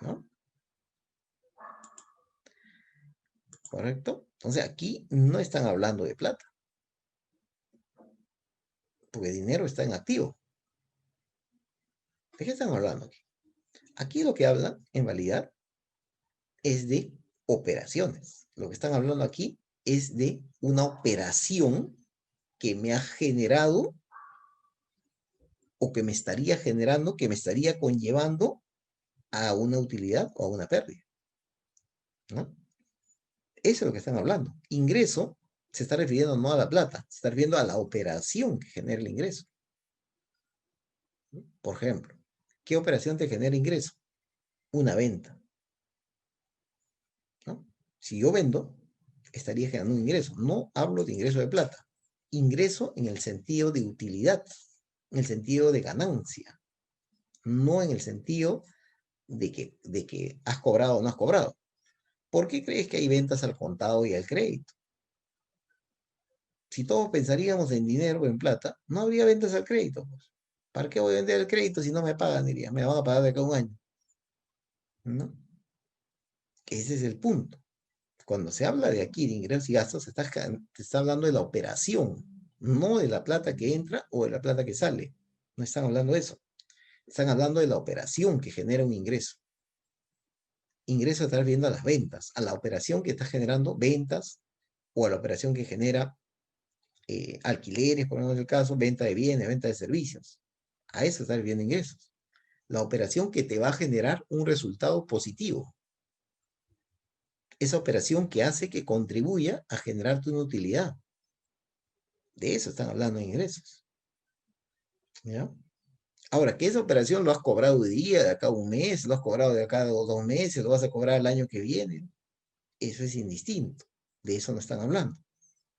¿no? ¿Correcto? Entonces aquí no están hablando de plata, porque el dinero está en activo. ¿De qué están hablando aquí? Aquí lo que hablan, en realidad, es de operaciones. Lo que están hablando aquí es de una operación que me ha generado o que me estaría generando, que me estaría conllevando a una utilidad o a una pérdida, ¿no? Eso es lo que están hablando. Ingreso se está refiriendo no a la plata, se está refiriendo a la operación que genera el ingreso. Por ejemplo, ¿qué operación te genera ingreso? Una venta, ¿no? Si yo vendo, estaría generando un ingreso. No hablo de ingreso de plata. Ingreso en el sentido de utilidad, en el sentido de ganancia, no en el sentido de que has cobrado o no has cobrado. ¿Por qué crees que hay ventas al contado y al crédito? Si todos pensaríamos en dinero o en plata, no habría ventas al crédito, pues. ¿Para qué voy a vender el crédito si no me pagan? Diría, me van a pagar de acá a un año, ¿no? Ese es el punto. Cuando se habla de aquí de ingresos y gastos, te está hablando de la operación, no de la plata que entra o de la plata que sale. No están hablando de eso. Están hablando de la operación que genera un ingreso. Ingreso está viendo a las ventas, a la operación que está generando ventas o a la operación que genera alquileres, por ejemplo, en el caso, venta de bienes, venta de servicios. A eso está viendo ingresos. La operación que te va a generar un resultado positivo. Esa operación que hace que contribuya a generarte una utilidad. De eso están hablando en ingresos. ¿Ya? Ahora, que esa operación lo has cobrado de día, de acá a un mes, lo has cobrado de acá a 2 meses, lo vas a cobrar el año que viene, eso es indistinto. De eso no están hablando.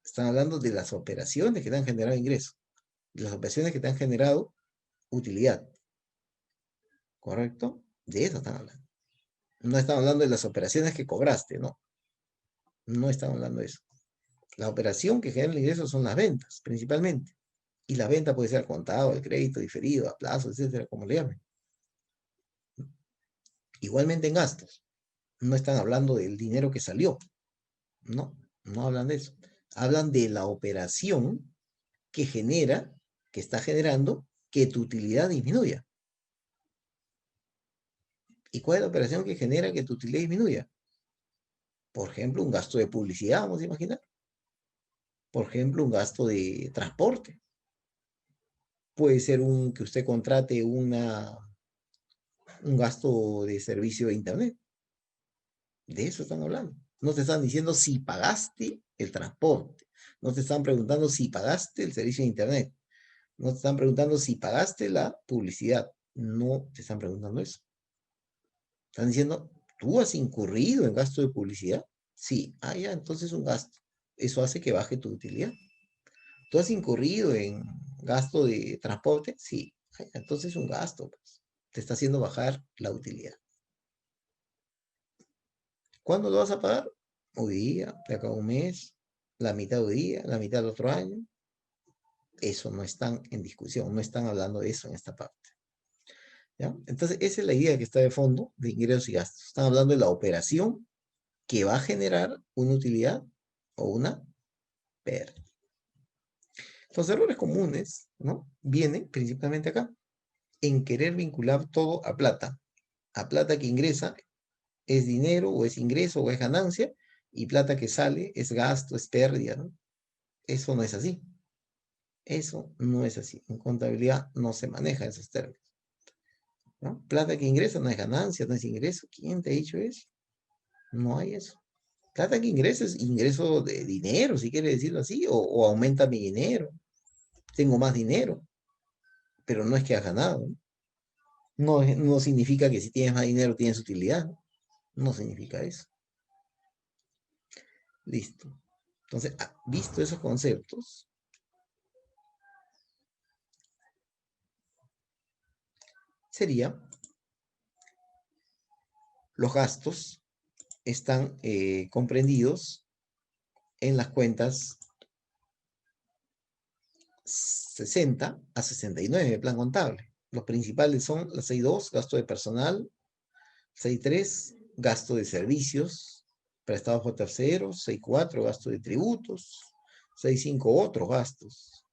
Están hablando de las operaciones que te han generado ingresos, de las operaciones que te han generado utilidad. ¿Correcto? De eso están hablando. No están hablando de las operaciones que cobraste, no. No están hablando de eso. La operación que genera el ingreso son las ventas, principalmente. Y la venta puede ser al contado, al crédito, diferido, a plazo, etcétera, como le llamen. Igualmente en gastos. No están hablando del dinero que salió. No, no hablan de eso. Hablan de la operación que genera, que está generando que tu utilidad disminuya. ¿Y cuál es la operación que genera que tu utilidad disminuya? Por ejemplo, un gasto de publicidad, vamos a imaginar. Por ejemplo, un gasto de transporte. Puede ser que usted contrate un gasto de servicio de Internet. De eso están hablando. No te están diciendo si pagaste el transporte. No te están preguntando si pagaste el servicio de Internet. No te están preguntando si pagaste la publicidad. No te están preguntando eso. Están diciendo, ¿tú has incurrido en gasto de publicidad? Sí. Ah, ya, entonces un gasto. Eso hace que baje tu utilidad. ¿Tú has incurrido en gasto de transporte? Sí. Ah, ya, entonces un gasto, pues. Te está haciendo bajar la utilidad. ¿Cuándo lo vas a pagar? Hoy día, de acá a un mes, la mitad hoy día, la mitad del otro año. Eso no están en discusión, no están hablando de eso en esta parte. ¿Ya? Entonces, esa es la idea que está de fondo de ingresos y gastos. Están hablando de la operación que va a generar una utilidad o una pérdida. Los errores comunes, ¿no? Vienen principalmente acá, en querer vincular todo a plata. A plata que ingresa es dinero o es ingreso o es ganancia, y plata que sale es gasto, es pérdida, ¿no? Eso no es así. Eso no es así. En contabilidad no se maneja esos términos. ¿no? Plata que ingresa no es ganancia, no es ingreso. ¿Quién te ha dicho eso? No hay eso. Plata que ingresa es ingreso de dinero, si quieres decirlo así, o aumenta mi dinero, tengo más dinero, pero no es que has ganado. No, no significa que si tienes más dinero tienes utilidad. No significa eso. Listo. Entonces, visto esos conceptos, sería los gastos están comprendidos en las cuentas 60 a 69 de plan contable. Los principales son la 6.2, gasto de personal; 6.3, gasto de servicios prestados por terceros; 6.4, gasto de tributos; 6.5, otros gastos;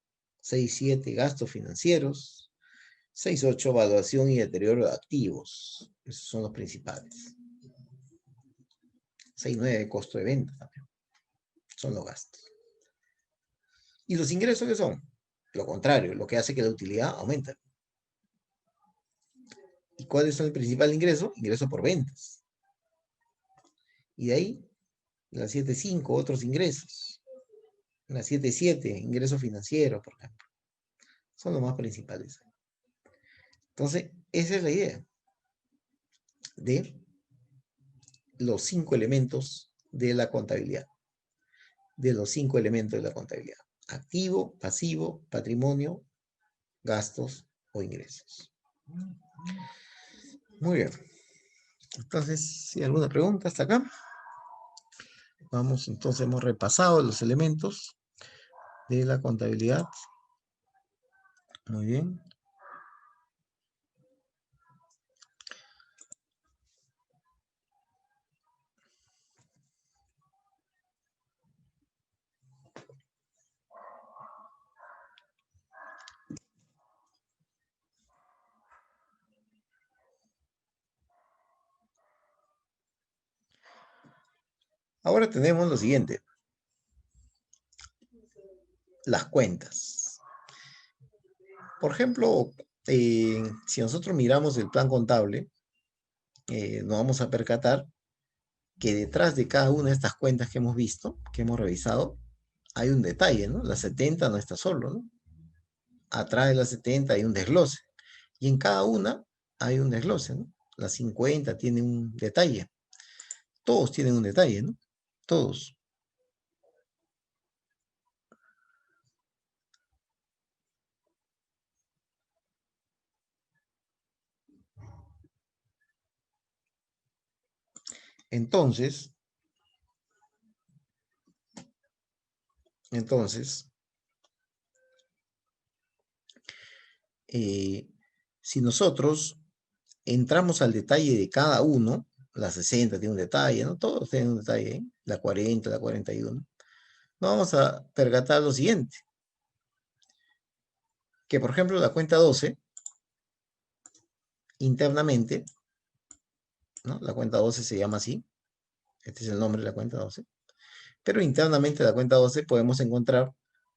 6.7, gastos financieros; 6.8, evaluación y deterioro de activos. Esos son los principales. 6.9, costo de venta también. Son los gastos. ¿Y los ingresos qué son? Lo contrario, lo que hace que la utilidad aumente. ¿Y cuál es el principal ingreso? Ingreso por ventas. Y de ahí, la 7.5, otros ingresos. La 7.7, ingreso financiero, por ejemplo. Son los más principales. Entonces, esa es la idea de los 5 elementos de la contabilidad. De los 5 elementos de la contabilidad: activo, pasivo, patrimonio, gastos o ingresos. Muy bien. Entonces, si hay alguna pregunta hasta acá. Vamos, entonces hemos repasado los elementos de la contabilidad. Muy bien. Ahora tenemos lo siguiente: las cuentas. Por ejemplo, si nosotros miramos el plan contable, nos vamos a percatar que detrás de cada una de estas cuentas que hemos visto, que hemos revisado, hay un detalle, ¿no? La 70 no está solo, ¿no? Atrás de la 70 hay un desglose. Y en cada una hay un desglose, ¿no? La 50 tiene un detalle. Todos tienen un detalle, ¿no? Todos. Entonces, entonces, eh, si nosotros entramos al detalle de cada uno, la 60 tiene un detalle, ¿no? Todos tienen un detalle, ¿eh? La 40, la 41. Nos vamos a percatar lo siguiente: que por ejemplo la cuenta 12, internamente, ¿no? La cuenta 12 se llama así, este es el nombre de la cuenta 12, pero internamente de la cuenta 12 podemos encontrar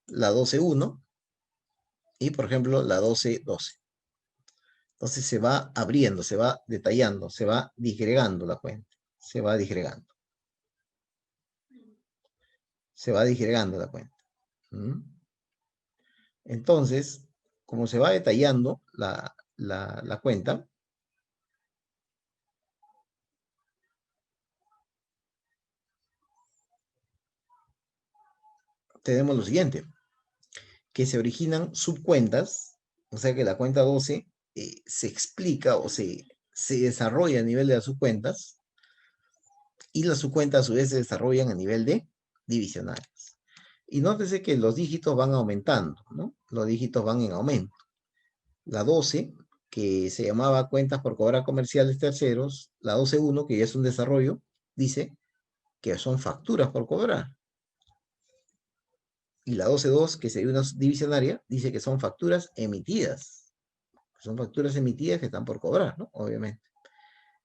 la 12.1 y por ejemplo la 12.12. Entonces se va abriendo, se va detallando, se va disgregando la cuenta, se va disgregando, se va disgregando la cuenta. ¿Mm? Entonces, como se va detallando la cuenta, tenemos lo siguiente: que se originan subcuentas, o sea que la cuenta 12 se explica o se desarrolla a nivel de las subcuentas, y las subcuentas a su vez se desarrollan a nivel de divisionales. Y nótese que los dígitos van aumentando, ¿no? Los dígitos van en aumento. La 12, que se llamaba cuentas por cobrar comerciales terceros; la 12.1, que ya es un desarrollo, dice que son facturas por cobrar. Y la 12.2, que sería una divisionaria, dice que son facturas emitidas. Son facturas emitidas que están por cobrar, ¿no? Obviamente.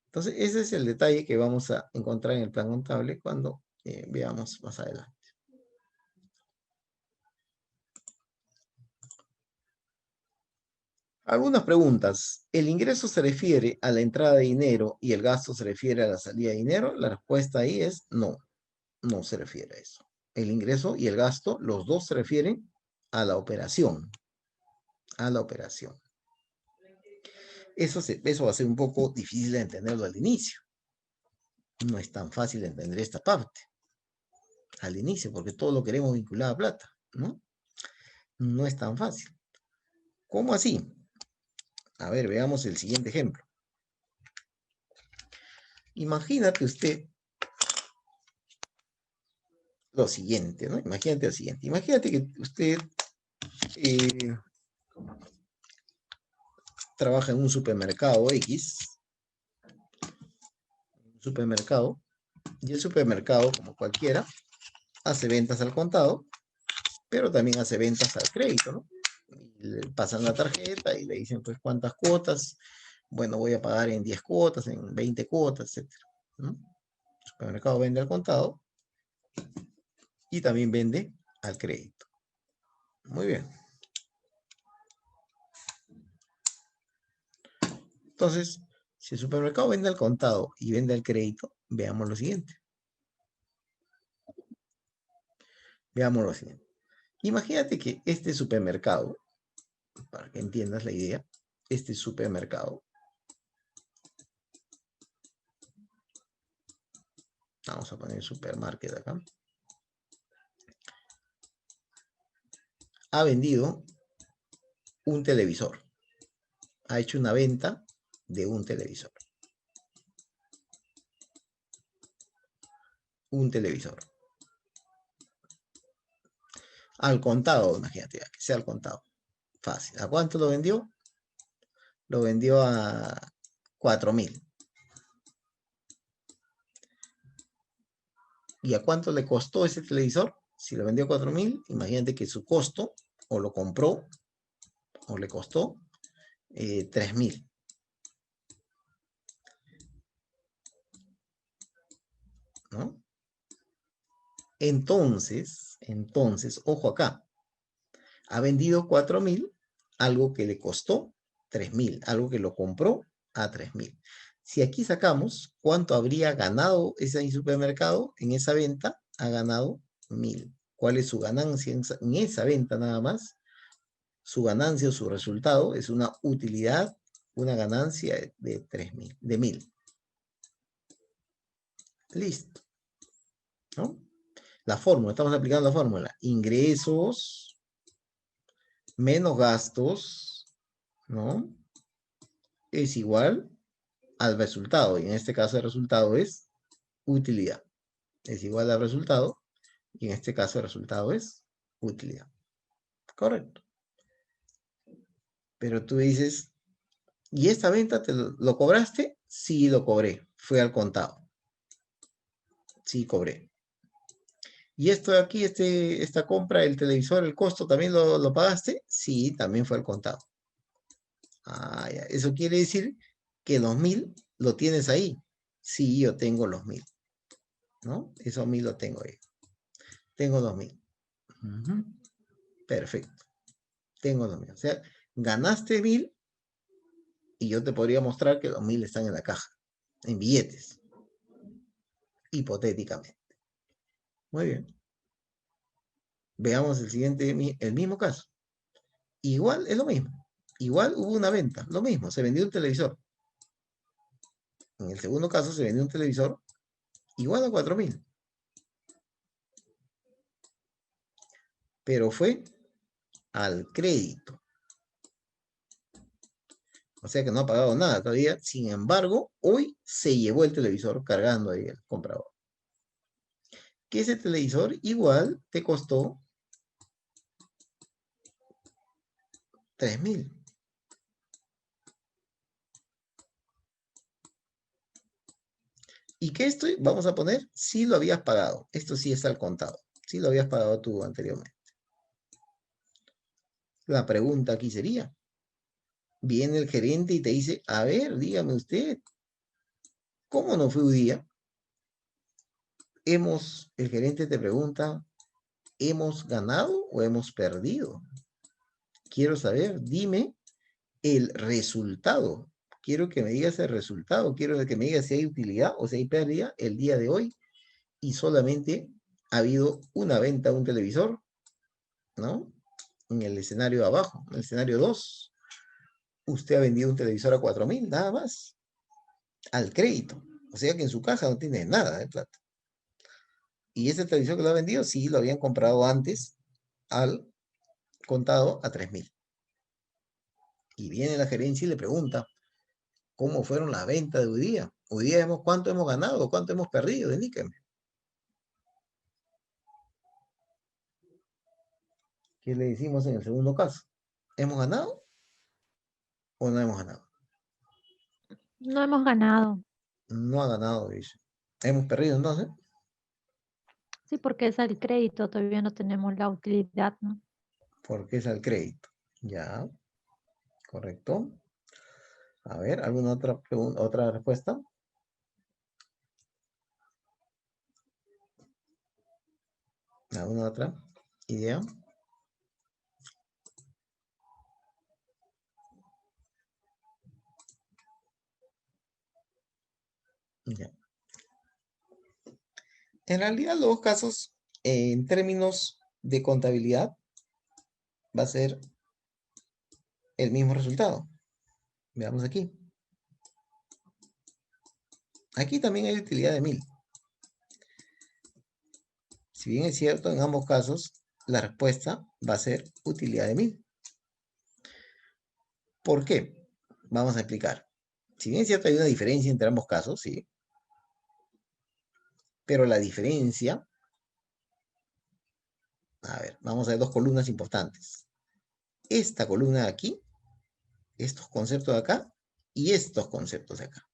Entonces, ese es el detalle que vamos a encontrar en el plan contable cuando veamos más adelante. Algunas preguntas. ¿El ingreso se refiere a la entrada de dinero y el gasto se refiere a la salida de dinero? La respuesta ahí es no, no se refiere a eso. El ingreso y el gasto, los dos se refieren a la operación, a la operación. Eso va a ser un poco difícil de entenderlo al inicio. No es tan fácil de entender esta parte al inicio, porque todo lo queremos vinculado a plata, ¿no? No es tan fácil. ¿Cómo así? A ver, veamos el siguiente ejemplo. Imagínate usted lo siguiente, ¿no? Imagínate lo siguiente. Imagínate que usted eh, trabaja en un supermercado X, y el supermercado, como cualquiera, hace ventas al contado, pero también hace ventas al crédito, ¿no? Y le pasan la tarjeta y le dicen, pues, ¿cuántas cuotas? Bueno, voy a pagar en 10 cuotas, en 20 cuotas, etcétera, ¿no? El supermercado vende al contado y también vende al crédito. Muy bien. Entonces, si el supermercado vende al contado y vende al crédito, veamos lo siguiente. Veamos lo siguiente. Imagínate que este supermercado, para que entiendas la idea, este supermercado, vamos a poner supermarket acá, ha vendido un televisor. Ha hecho una venta de un televisor. Un televisor. Al contado, imagínate, que sea al contado. Fácil. ¿A cuánto lo vendió? Lo vendió a 4.000. ¿Y a cuánto le costó ese televisor? Si lo vendió a 4.000, imagínate que su costo, o lo compró, o le costó 3.000. ¿No? Entonces, ojo acá, ha vendido 4.000, algo que le costó 3.000, algo que lo compró a 3.000. Si aquí sacamos cuánto habría ganado ese supermercado en esa venta, ha ganado 1.000. ¿Cuál es su ganancia en esa venta nada más? Su ganancia o su resultado es una utilidad, una ganancia de 3.000, de 1.000. Listo, ¿no? La fórmula, estamos aplicando la fórmula. Ingresos menos gastos, ¿no? Es igual al resultado. Y en este caso el resultado es utilidad. Es igual al resultado. Y en este caso el resultado es utilidad. Correcto. Pero tú dices, ¿y esta venta lo cobraste? Sí, lo cobré. Fue al contado. Sí, cobré. ¿Y esto de aquí, esta compra del televisor, el costo, también lo pagaste? Sí, también fue al contado. Ah, ya. Eso quiere decir que los 1.000 lo tienes ahí. Sí, yo tengo los 1.000, ¿no? Esos 1.000 lo tengo ahí. Tengo 2.000. Ujú. Perfecto. Tengo 2.000. O sea, ganaste 1.000 y yo te podría mostrar que los 1.000 están en la caja, en billetes, hipotéticamente. Muy bien. Veamos el siguiente, el mismo caso. Igual es lo mismo. Igual hubo una venta, lo mismo, se vendió un televisor. En el segundo caso se vendió un televisor igual a 4.000. Pero fue al crédito. O sea que no ha pagado nada todavía. Sin embargo, hoy se llevó el televisor cargando ahí el comprador. Que ese televisor igual te costó 3.000. Y que esto, vamos a poner, sí lo habías pagado. Esto sí está al contado. Sí lo habías pagado tú anteriormente. La pregunta aquí sería, viene el gerente y te dice, a ver, dígame usted, ¿cómo no fue un día? El gerente te pregunta, ¿hemos ganado o hemos perdido? Quiero saber, dime, el resultado. Quiero que me digas el resultado, quiero que me digas si hay utilidad o si hay pérdida el día de hoy y solamente ha habido una venta de un televisor, ¿no? En el escenario de abajo, en el escenario 2, usted ha vendido un televisor a 4.000, nada más, al crédito. O sea que en su caja no tiene nada de plata. Y ese televisor que lo ha vendido, sí, lo habían comprado antes al contado a 3.000. Y viene la gerencia y le pregunta, ¿cómo fueron las ventas de hoy día? Hoy día cuánto hemos ganado, cuánto hemos perdido, indíqueme. ¿Qué le decimos en el segundo caso? ¿Hemos ganado o no hemos ganado? No hemos ganado. No ha ganado, dice. ¿Hemos perdido entonces? Sí, porque es al crédito, todavía no tenemos la utilidad, ¿no? Porque es al crédito. Ya, correcto. A ver, ¿alguna otra pregunta, otra respuesta? ¿Alguna otra idea? Ya. En realidad, los dos casos, en términos de contabilidad, va a ser el mismo resultado. Veamos aquí. Aquí también hay utilidad de 1.000. Si bien es cierto, en ambos casos, la respuesta va a ser utilidad de 1.000. ¿Por qué? Vamos a explicar. Si bien es cierto, hay una diferencia entre ambos casos, sí. Pero la diferencia, a ver, vamos a ver dos columnas importantes. Esta columna de aquí, estos conceptos de acá y estos conceptos de acá.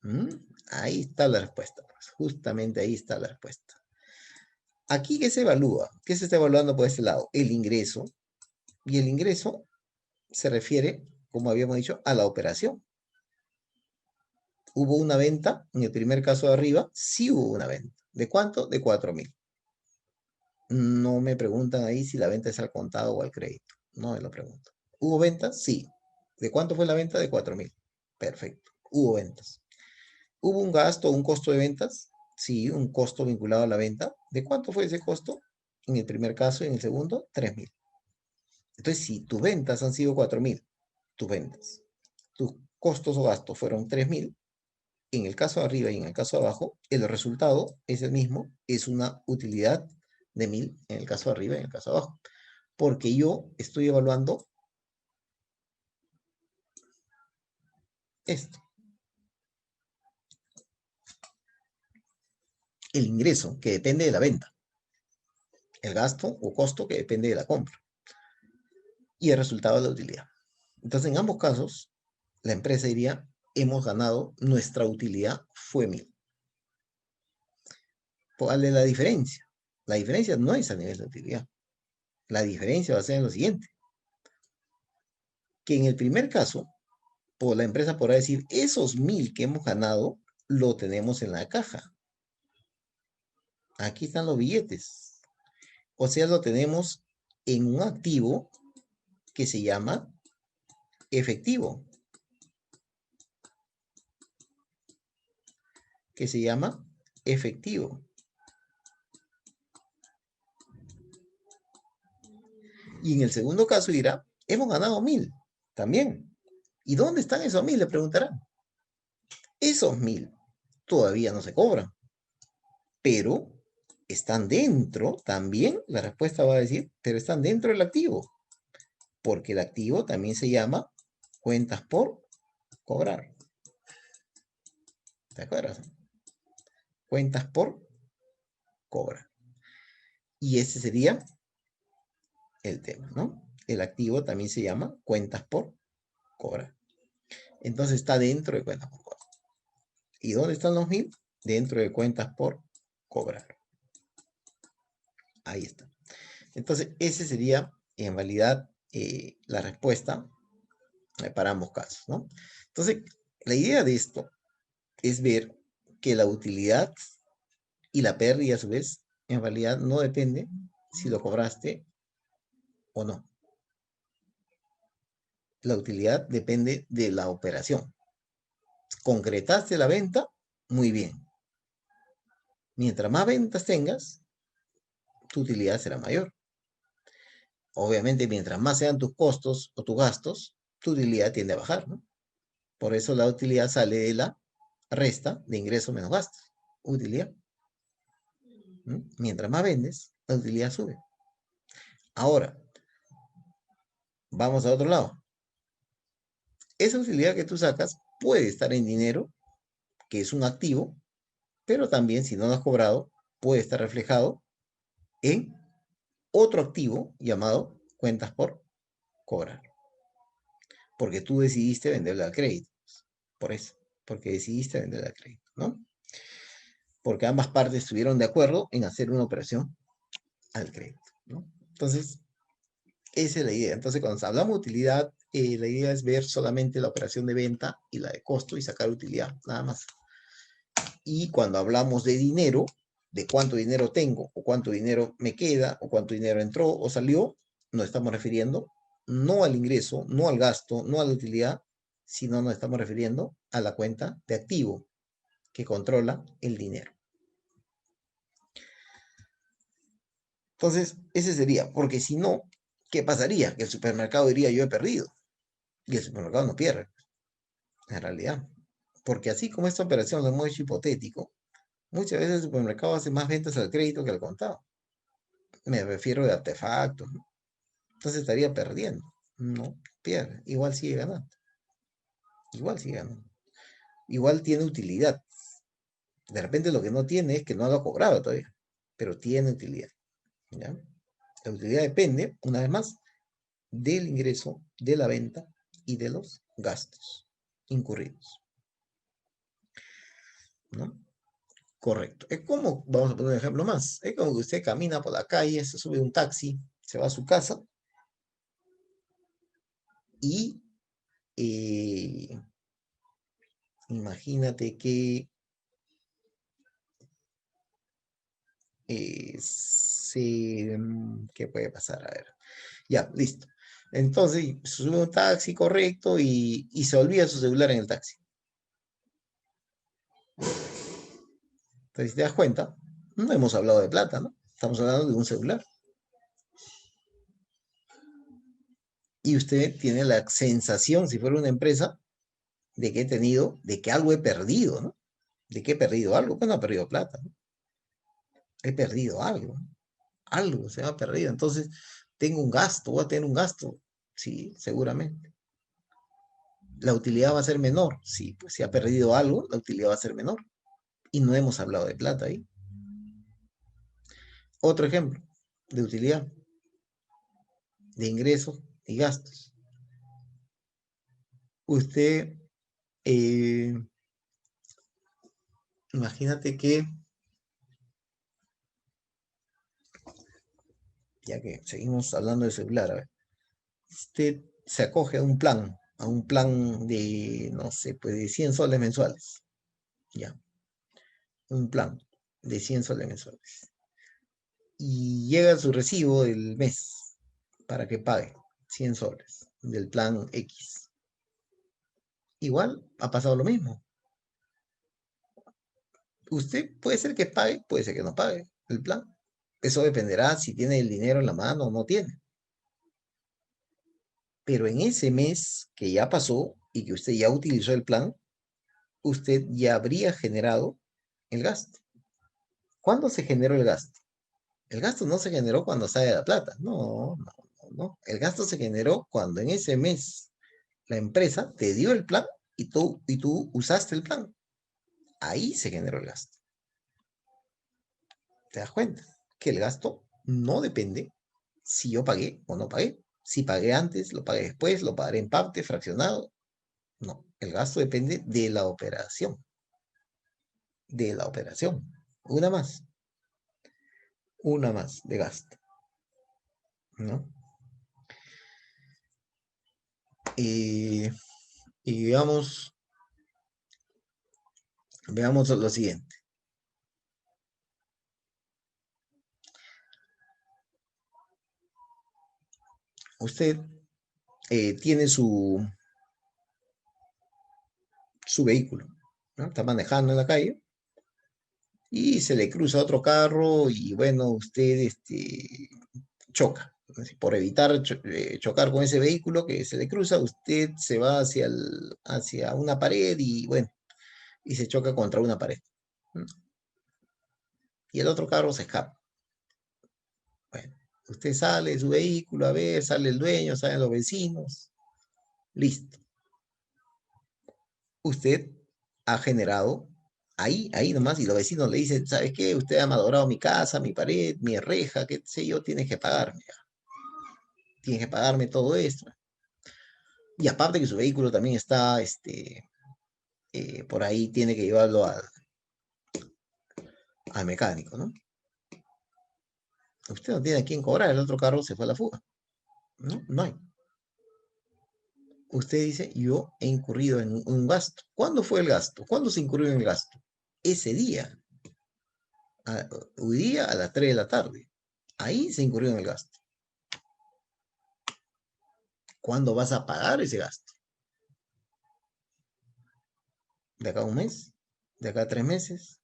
¿Mm? Ahí está la respuesta, pues. Justamente ahí está la respuesta. Aquí, ¿qué se evalúa? ¿Qué se está evaluando por este lado? El ingreso. Y el ingreso se refiere, como habíamos dicho, a la operación. ¿Hubo una venta? En el primer caso de arriba, sí hubo una venta. ¿De cuánto? De 4.000. No me preguntan ahí si la venta es al contado o al crédito. No me lo pregunto. ¿Hubo ventas? Sí. ¿De cuánto fue la venta? De 4.000. Perfecto. Hubo ventas. ¿Hubo un gasto o un costo de ventas? Sí, un costo vinculado a la venta. ¿De cuánto fue ese costo? En el primer caso y en el segundo, 3.000. Entonces, si tus ventas han sido 4.000, tus ventas, tus costos o gastos fueron 3.000, en el caso de arriba y en el caso de abajo, el resultado es el mismo, es una utilidad de 1.000 en el caso de arriba y en el caso de abajo. Porque yo estoy evaluando esto, el ingreso que depende de la venta, el gasto o costo que depende de la compra y el resultado de la utilidad. Entonces, en ambos casos, la empresa diría, hemos ganado, nuestra utilidad fue 1.000. ¿Cuál es la diferencia? La diferencia no es a nivel de utilidad. La diferencia va a ser en lo siguiente, que en el primer caso, pues la empresa podrá decir, esos 1.000 que hemos ganado, lo tenemos en la caja. Aquí están los billetes. O sea, lo tenemos en un activo que se llama efectivo. Que se llama efectivo. Y en el segundo caso dirá, hemos ganado 1.000 también. ¿Y dónde están esos 1.000? Le preguntarán. Esos 1.000 todavía no se cobran, pero están dentro también, la respuesta va a decir, pero están dentro del activo, porque el activo también se llama cuentas por cobrar. ¿Te acuerdas? Cuentas por cobrar. Y ese sería el tema, ¿no? El activo también se llama cuentas por cobrar. Entonces está dentro de cuentas por cobrar. ¿Y dónde están los 1.000? Dentro de cuentas por cobrar. Ahí está. Entonces, ese sería en realidad la respuesta para ambos casos, ¿no? Entonces, la idea de esto es ver que la utilidad y la pérdida, a su vez, en realidad no depende si lo cobraste o no. La utilidad depende de la operación. Concretaste la venta, muy bien. Mientras más ventas tengas, tu utilidad será mayor. Obviamente, mientras más sean tus costos o tus gastos, tu utilidad tiende a bajar, ¿no? Por eso la utilidad sale de la resta de ingresos menos gastos. Utilidad. ¿Mm? Mientras más vendes, la utilidad sube. Ahora, vamos a otro lado. Esa utilidad que tú sacas puede estar en dinero, que es un activo, pero también, si no lo has cobrado, puede estar reflejado en otro activo llamado cuentas por cobrar. Porque tú decidiste venderla al crédito. Por eso, porque decidiste venderla al crédito, ¿no? Porque ambas partes estuvieron de acuerdo en hacer una operación al crédito, ¿no? Entonces, esa es la idea. Entonces, cuando hablamos de utilidad, la idea es ver solamente la operación de venta y la de costo y sacar utilidad, nada más. Y cuando hablamos de dinero, de cuánto dinero tengo, o cuánto dinero me queda, o cuánto dinero entró o salió, nos estamos refiriendo no al ingreso, no al gasto, no a la utilidad, sino nos estamos refiriendo a la cuenta de activo que controla el dinero. Entonces, ese sería, porque si no, ¿qué pasaría? Que el supermercado diría yo he perdido, y el supermercado no pierde, en realidad. Porque así como esta operación lo hemos hecho hipotético, muchas veces el supermercado hace más ventas al crédito que al contado. Me refiero de artefactos, ¿no? Entonces estaría perdiendo. No, pierde. Igual sigue ganando. Igual sigue ganando. Igual tiene utilidad. De repente lo que no tiene es que no lo ha cobrado todavía, pero tiene utilidad. ¿Ya? La utilidad depende, una vez más, del ingreso, de la venta y de los gastos incurridos. ¿No? Correcto. Es como, vamos a poner un ejemplo más, es como que usted camina por la calle, se sube a un taxi, se va a su casa y imagínate que ¿qué puede pasar? A ver, ya, listo. Entonces, se sube a un taxi, correcto, y se olvida su celular en el taxi. Entonces, si te das cuenta, no hemos hablado de plata, ¿no? Estamos hablando de un celular. Y usted tiene la sensación, si fuera una empresa, de que he tenido, de que algo he perdido, ¿no? De que he perdido algo. Pues no he perdido plata, ¿no? He perdido algo, ¿no? Algo se ha perdido. Entonces, tengo un gasto, voy a tener un gasto. Sí, seguramente. La utilidad va a ser menor. Sí, pues si ha perdido algo, la utilidad va a ser menor. Y no hemos hablado de plata ahí. Otro ejemplo de utilidad, de ingresos y gastos. Usted, eh, imagínate que, ya que seguimos hablando de celular, a ver, usted se acoge a un plan de, no sé, pues de 100 soles mensuales. Ya, un plan de 100 soles mensuales. Y llega su recibo del mes para que pague 100 soles del plan X. Igual ha pasado lo mismo. Usted puede ser que pague, puede ser que no pague el plan. Eso dependerá si tiene el dinero en la mano o no tiene. Pero en ese mes que ya pasó y que usted ya utilizó el plan, usted ya habría generado el gasto. ¿Cuándo se generó el gasto? El gasto no se generó cuando sale la plata. No, no, no, no. El gasto se generó cuando en ese mes la empresa te dio el plan y tú usaste el plan. Ahí se generó el gasto. ¿Te das cuenta? Que el gasto no depende si yo pagué o no pagué. Si pagué antes, lo pagué después, lo pagaré en parte, fraccionado. No, el gasto depende de la operación. De la operación. Una más. Una más de gasto. ¿No? Y, y veamos lo siguiente. Usted tiene su vehículo, ¿no? Está manejando en la calle y se le cruza otro carro y bueno, usted choca. Por evitar chocar con ese vehículo que se le cruza, usted se va hacia una pared y bueno, y se choca contra una pared, ¿no? Y el otro carro se escapa. Bueno, usted sale de su vehículo, a ver, sale el dueño, salen los vecinos, listo. Usted ha generado ahí nomás, y los vecinos le dicen, ¿sabes qué? Usted ha malogrado mi casa, mi pared, mi reja, qué sé yo, tienes que pagarme. Tienes que pagarme todo esto. Y aparte que su vehículo también está, por ahí tiene que llevarlo al mecánico, ¿no? Usted no tiene a quién cobrar, el otro carro se fue a la fuga, ¿no? No hay. Usted dice, yo he incurrido en un gasto. ¿Cuándo fue el gasto? ¿Cuándo se incurrió en el gasto? Ese día, hoy día a las 3 de la tarde. Ahí se incurrió en el gasto. ¿Cuándo vas a pagar ese gasto? ¿De acá a un mes? ¿De acá a 3 meses?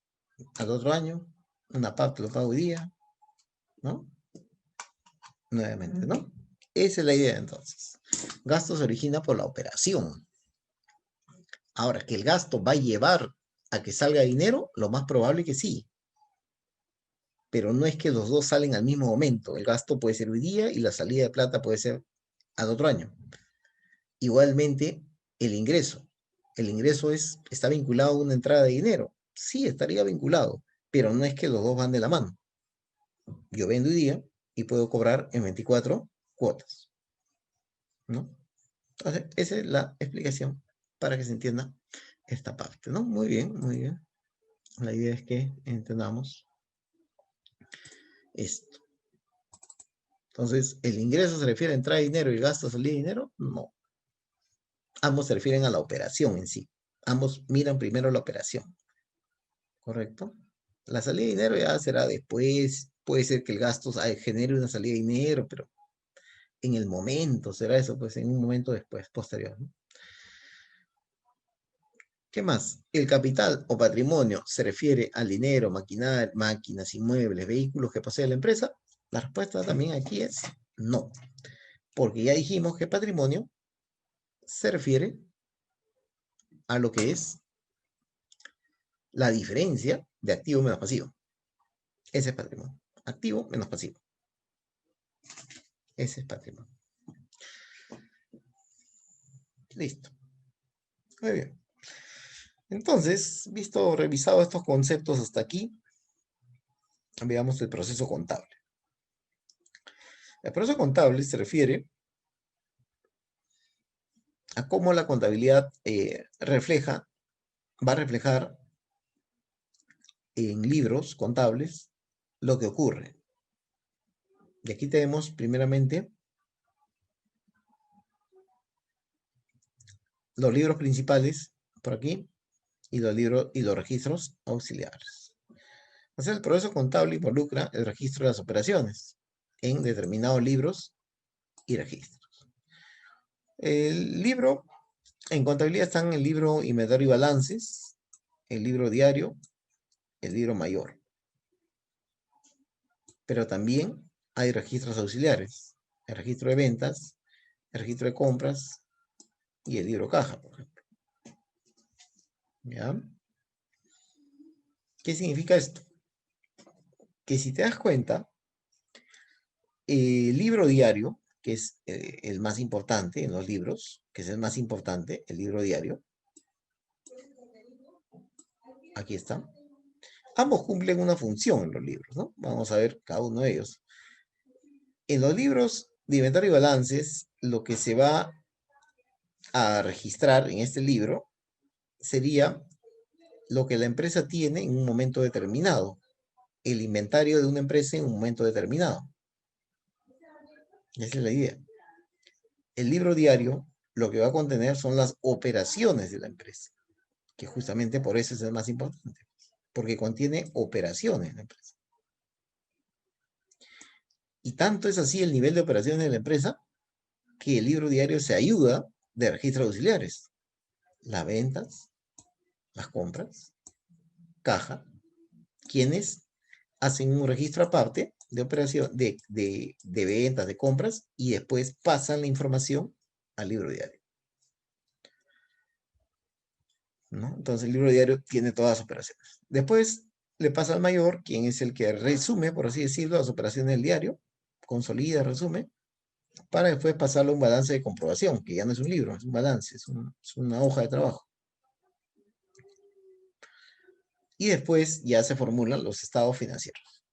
¿Al otro año? Una parte lo pago hoy día, ¿no? Nuevamente, ¿no? Esa es la idea entonces. Gasto se origina por la operación. Ahora, que el gasto va a llevar a que salga dinero, lo más probable que sí. Pero no es que los dos salen al mismo momento. El gasto puede ser hoy día y la salida de plata puede ser al otro año. Igualmente, el ingreso. El ingreso está vinculado a una entrada de dinero. Sí, estaría vinculado, pero no es que los dos van de la mano. Yo vendo hoy día y puedo cobrar en 24 cuotas, ¿no? Entonces, esa es la explicación para que se entienda esta parte, ¿no? Muy bien, muy bien. La idea es que entendamos esto. Entonces, ¿el ingreso se refiere a entrada de dinero y el gasto a salida de dinero? No. Ambos se refieren a la operación en sí. Ambos miran primero la operación, ¿correcto? La salida de dinero ya será después. Puede ser que el gasto genere una salida de dinero, pero en el momento será eso, pues en un momento después, posterior, ¿no? ¿Qué más? El capital o patrimonio se refiere al dinero, máquinas, inmuebles, vehículos que posee la empresa. La respuesta también aquí es no, porque ya dijimos que patrimonio se refiere a lo que es la diferencia de activo menos pasivo. Ese es patrimonio. Activo menos pasivo. Ese es patrimonio. Listo. Muy bien. Entonces, revisado estos conceptos hasta aquí, veamos el proceso contable. El proceso contable se refiere a cómo la contabilidad va a reflejar en libros contables lo que ocurre. Y aquí tenemos primeramente los libros principales por aquí y los registros auxiliares. Entonces, el proceso contable involucra el registro de las operaciones en determinados libros y registros. El libro, en contabilidad están el libro inventario y balances, el libro diario, el libro mayor. Pero también hay registros auxiliares, el registro de ventas, el registro de compras y el libro caja, por ejemplo. ¿Ya? ¿Qué significa esto? Que si te das cuenta, el libro diario, que es el más importante en los libros, que es el más importante, el libro diario, aquí está. Ambos cumplen una función en los libros, ¿no? Vamos a ver cada uno de ellos. En los libros de inventario y balances, lo que se va a registrar en este libro sería lo que la empresa tiene en un momento determinado, el inventario de una empresa en un momento determinado. Esa es la idea. El libro diario lo que va a contener son las operaciones de la empresa, que justamente por eso es el más importante, porque contiene operaciones de la empresa. Y tanto es así el nivel de operaciones de la empresa que el libro diario se ayuda de registros auxiliares. Las ventas, las compras, caja, quienes hacen un registro aparte de operación de ventas, de compras, y después pasan la información al libro diario, ¿no? Entonces el libro diario tiene todas las operaciones. Después le pasa al mayor, quien es el que resume, por así decirlo, las operaciones del diario, consolida, resume, para después pasarlo a un balance de comprobación, que ya no es un libro, es un balance, es una hoja de trabajo. Y después ya se formulan los estados financieros.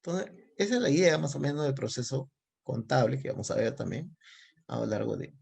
Entonces, esa es la idea más o menos del proceso contable que vamos a ver también a lo largo de